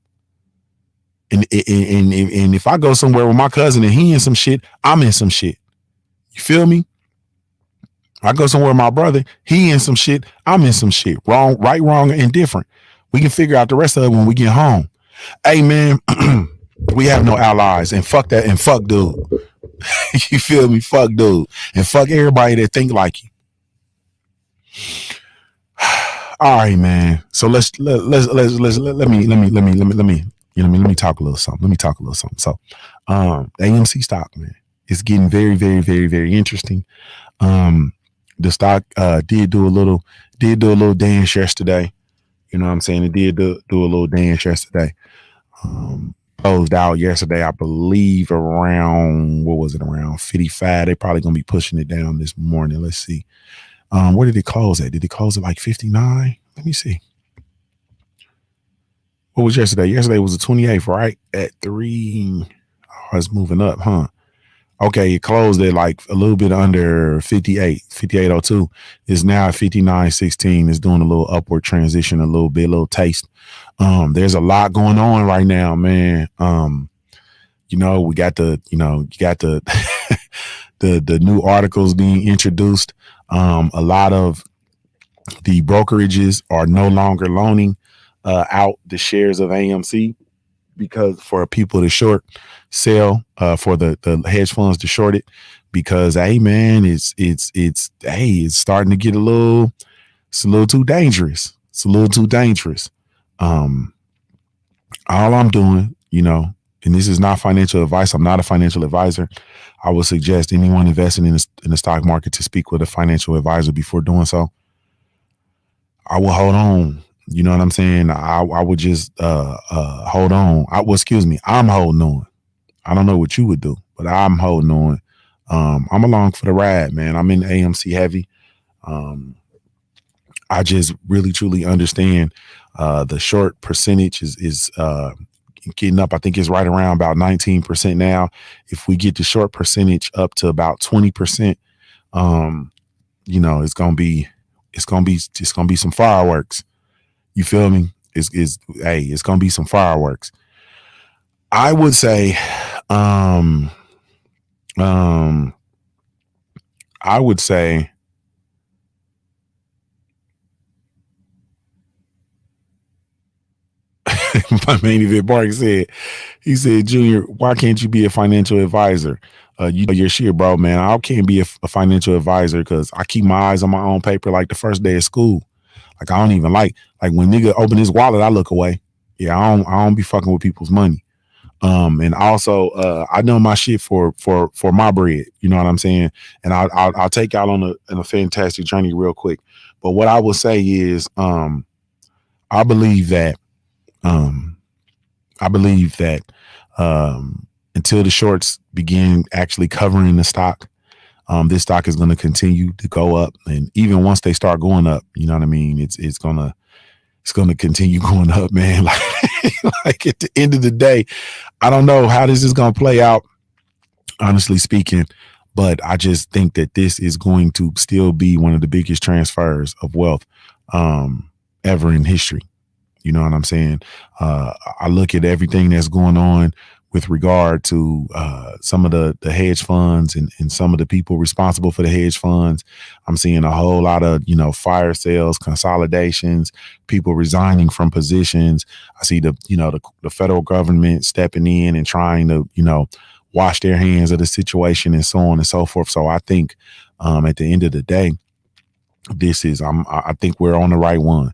And if I go somewhere with my cousin and he in some shit, I'm in some shit. You feel me? I go somewhere with my brother, he in some shit, I'm in some shit. Wrong, right, wrong, and different. We can figure out the rest of it when we get home. Hey, man, we have no allies. And fuck that. And fuck dude. You feel me? Fuck dude. And fuck everybody that think like you. All right, man. So let me talk a little something. So, the AMC stock, man, it's getting very, very, very, very interesting. The stock did do a little dance yesterday. You know what I'm saying? It did do a little dance yesterday. Closed out yesterday, I believe around, what was it, around 55. They probably gonna be pushing it down this morning. Let's see. Where did it close at? Did it close at like 59? Let me see. What was yesterday? Yesterday was the 28th, right? At 3. Oh, it's moving up, huh? Okay, it closed at like a little bit under 58.02. It's now at 59.16. It's doing a little upward transition, a little taste. There's a lot going on right now, man. You know, we got the the new articles being introduced. A lot of the brokerages are no longer loaning out the shares of AMC. because for people to short sell, for the hedge funds to short it, because hey man, it's starting to get it's a little too dangerous. It's a little too dangerous. All I'm doing, and this is not financial advice. I'm not a financial advisor. I would suggest anyone investing in the stock market to speak with a financial advisor before doing so. I will hold on. You know what I'm saying? I would just hold on. I'm holding on. I don't know what you would do, but I'm holding on. I'm along for the ride, man. I'm in AMC heavy. I just really truly understand the short percentage is getting up. I think it's right around about 19% now. If we get the short percentage up to about 20%, it's gonna be some fireworks. You feel me? It's gonna be some fireworks. I would say, I would say, my main event Bark said, Junior, why can't you be a financial advisor? You know your shit, bro, man. I can't be a financial advisor because I keep my eyes on my own paper like the first day of school. Like I don't even like when nigga open his wallet, I look away. Yeah, I don't be fucking with people's money. And also I know my shit for my bread. You know what I'm saying? And I'll take y'all on a fantastic journey real quick. But what I will say is I believe that until the shorts begin actually covering the stock, this stock is going to continue to go up. And even once they start going up, you know what I mean? It's going to continue going up, man. Like at the end of the day, I don't know how this is going to play out, honestly speaking, but I just think that this is going to still be one of the biggest transfers of wealth ever in history. You know what I'm saying? I look at everything that's going on with regard to some of the hedge funds and some of the people responsible for the hedge funds. I'm seeing a whole lot of, fire sales, consolidations, people resigning from positions. I see the federal government stepping in and trying to, wash their hands of the situation and so on and so forth. So I think at the end of the day, I think we're on the right one.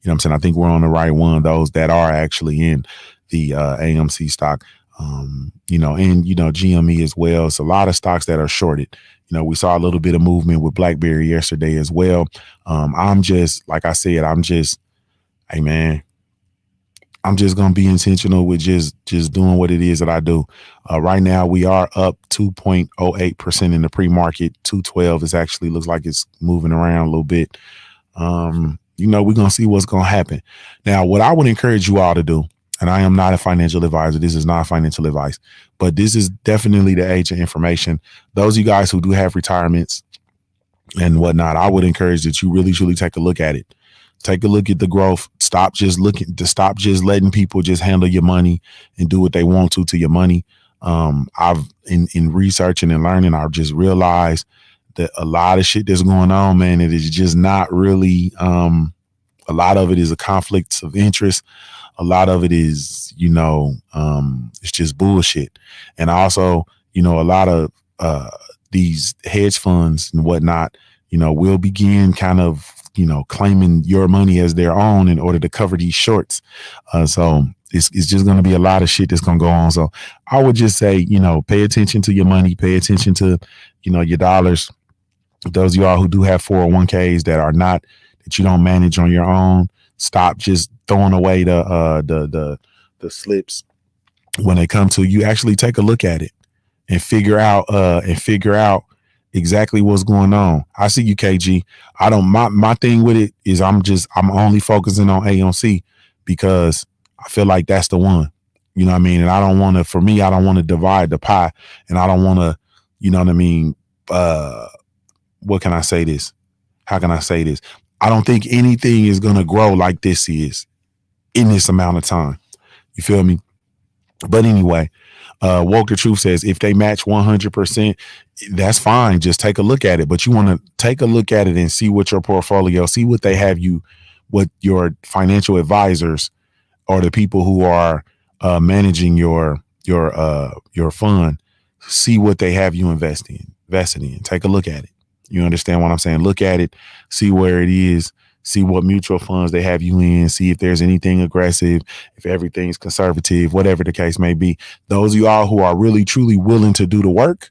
You know what I'm saying? I think we're on the right one. Those that are actually in the AMC stock, and GME as well. It's a lot of stocks that are shorted. We saw a little bit of movement with BlackBerry yesterday as well. I'm just, like I said, hey man, I'm just going to be intentional with just doing what it is that I do. Right now we are up 2.08% in the pre-market. 212 is actually looks like it's moving around a little bit. We're going to see what's going to happen. Now, what I would encourage you all to do, and I am not a financial advisor. This is not financial advice, but this is definitely the age of information. Those of you guys who do have retirements and whatnot, I would encourage that you really, truly take a look at it. Take a look at the growth. Stop just letting people just handle your money and do what they want to your money. I've in researching and learning, I've just realized that a lot of shit that's going on, man, it is just not really, a lot of it is a conflict of interest. A lot of it is, it's just bullshit. And also, a lot of these hedge funds and whatnot, will begin kind of, claiming your money as their own in order to cover these shorts. So it's just going to be a lot of shit that's going to go on. So I would just say, pay attention to your money, pay attention to, your dollars. Those of y'all who do have 401ks that you don't manage on your own, stop just throwing away the slips when they come to you. Actually take a look at it and figure out exactly what's going on. I see you, KG. My thing with it is I'm only focusing on AMC because I feel like that's the one. You know what I mean? And I don't want to divide the pie, and I don't want to, you know what I mean? What can I say this? How can I say this? I don't think anything is going to grow like this is in this amount of time. You feel me? But anyway, Woke the Truth says, if they match 100%, that's fine. Just take a look at it. But you want to take a look at it and see what your portfolio, see what they have you, what your financial advisors or the people who are managing your fund, see what they have you invested in. Take a look at it. You understand what I'm saying? Look at it, see where it is, see what mutual funds they have you in, see if there's anything aggressive, if everything's conservative, whatever the case may be. Those of y'all who are really truly willing to do the work,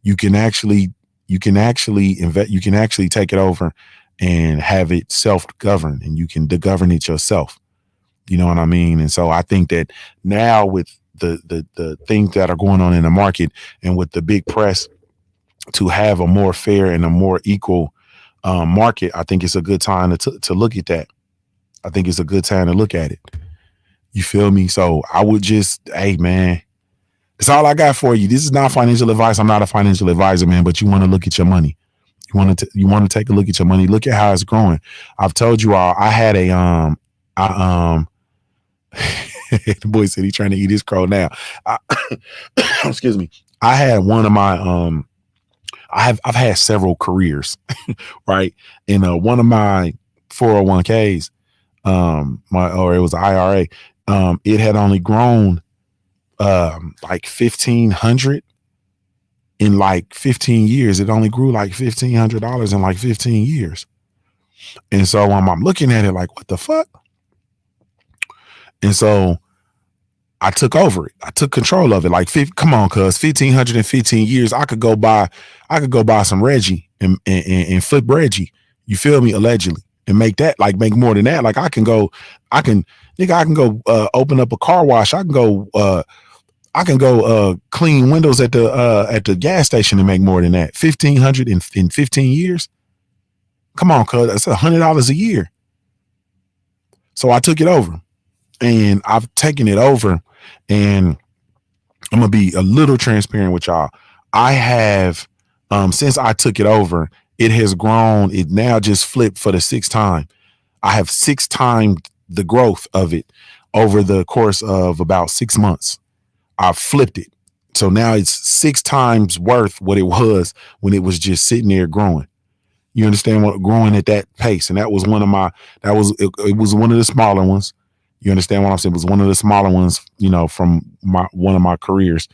you can actually invest, you can actually take it over and have it self-govern, and you can govern it yourself. You know what I mean? And so I think that now with the things that are going on in the market and with the big press to have a more fair and a more equal market, I think it's a good time to look at that. I think it's a good time to look at it. You feel me? So I would just, hey man, that's all I got for you. This is not financial advice. I'm not a financial advisor, man, but you want to look at your money. You want to take a look at your money. Look at how it's growing. I've told you all, I had a the boy said he's trying to eat his crow now. Excuse me. I had one of my I've had several careers, right? And one of my 401ks, or it was an IRA, it had only grown like 1,500 in like 15 years. It only grew like $1,500 in like 15 years. And so I'm looking at it like, what the fuck? And so I took over it. I took control of it. Like, come on, cuz 1,500 in 15 years, I could go buy some Reggie and flip Reggie. You feel me? Allegedly, and make more than that. Like I can go open up a car wash. I can go clean windows at the gas station and make more than that. 1,500 in 15 years. Come on, cuz that's $100 a year. So I took it over. And I've taken it over, and I'm going to be a little transparent with y'all. I have, since I took it over, it has grown. It now just flipped for the 6th time. I have 6 times the growth of it over the course of about 6 months. I've flipped it. So now it's 6 times worth what it was when it was just sitting there growing. You understand what growing at that pace? And that was one of it was one of the smaller ones. You understand what I'm saying? It was one of the smaller ones, from one of my careers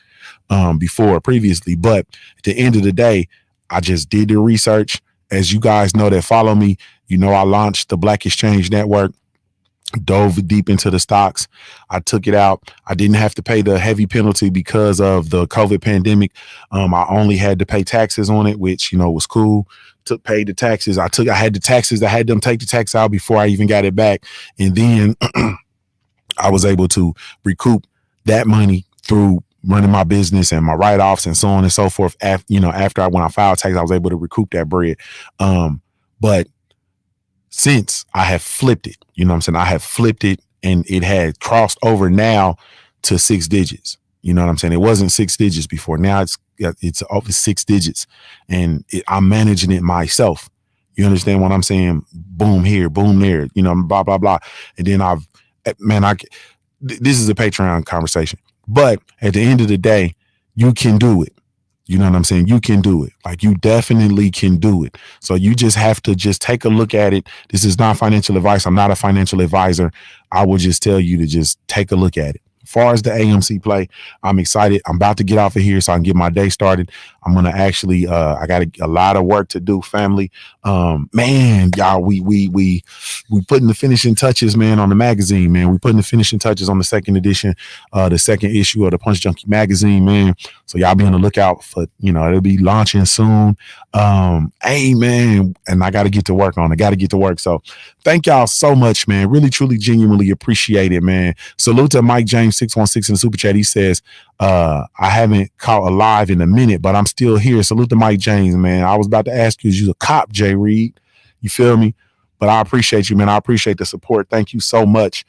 previously. But at the end of the day, I just did the research. As you guys know that follow me, I launched the Black Exchange Network, dove deep into the stocks. I took it out. I didn't have to pay the heavy penalty because of the COVID pandemic. I only had to pay taxes on it, which, was cool. Paid the taxes. I had the taxes. I had them take the tax out before I even got it back. And then I was able to recoup that money through running my business and my write-offs and so on and so forth. After when I filed tax, I was able to recoup that bread. But since I have flipped it, I have flipped it, and it had crossed over now to 6 digits. You know what I'm saying? It wasn't 6 digits before. Now it's over 6 digits, and I'm managing it myself. You understand what I'm saying? Boom here, boom there, blah, blah, blah. And then this is a Patreon conversation, but at the end of the day, you can do it. You know what I'm saying? You can do it. Like, you definitely can do it. So you just have to just take a look at it. This is not financial advice. I'm not a financial advisor. I will just tell you to just take a look at it. As far as the AMC play, I'm excited. I'm about to get off of here so I can get my day started. I'm going to actually, I got a lot of work to do, family. Man, y'all, we putting the finishing touches, man, on the magazine, man. We putting the finishing touches on the 2nd edition, the 2nd issue of the Punch Junkie magazine, man. So y'all be on the lookout for, it'll be launching soon. Hey, man, and I got to get to work on it. Got to get to work. So thank y'all so much, man. Really, truly, genuinely appreciate it, man. Salute to Mike James 616 in the super chat. He says, I haven't caught a live in a minute, but I'm still here. Salute to Mike James, man. I was about to ask you, is you a cop, Jay Reed? You feel me? But I appreciate you, man. I appreciate the support. Thank you so much.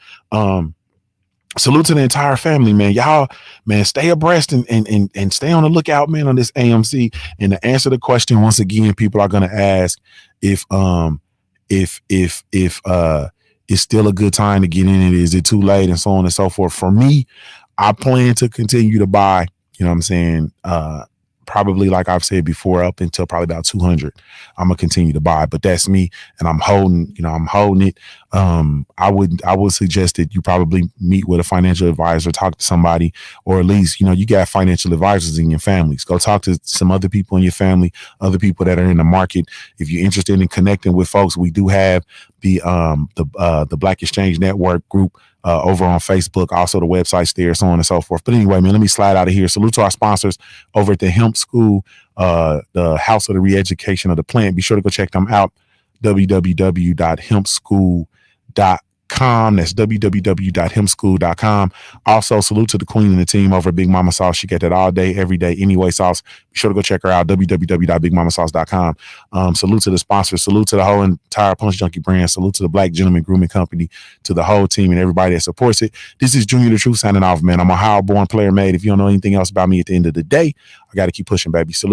Salute to the entire family, man. Y'all, man, stay abreast and stay on the lookout, man, on this AMC. And to answer the question, once again, people are gonna ask if it's still a good time to get in it. Is it too late? And so on and so forth. For me, I plan to continue to buy, you know what I'm saying, probably, like I've said before, up until probably about 200. I'm gonna continue to buy, but that's me, and I'm holding it. I would suggest that you probably meet with a financial advisor, talk to somebody, or at least, you got financial advisors in your families. Go talk to some other people in your family, other people that are in the market. If you're interested in connecting with folks, we do have the Black Exchange Network group over on Facebook. Also, the website's there, so on and so forth. But anyway, man, let me slide out of here. Salute to our sponsors over at the Hemp School, the House of the Re-Education of the Plant. Be sure to go check them out. www.hempschool.com. That's www.hempschool.com. Also, salute to the queen and the team over at Big Mama Sauce. She get that all day, every day, anyway sauce. Be sure to go check her out, www.bigmamasauce.com. Salute to the sponsors. Salute to the whole entire Punch Junkie brand. Salute to the Black Gentleman Grooming Company, to the whole team and everybody that supports it. This is Junior the Truth signing off, man. I'm a Ohio-born player made. If you don't know anything else about me at the end of the day, I got to keep pushing, baby. Salute.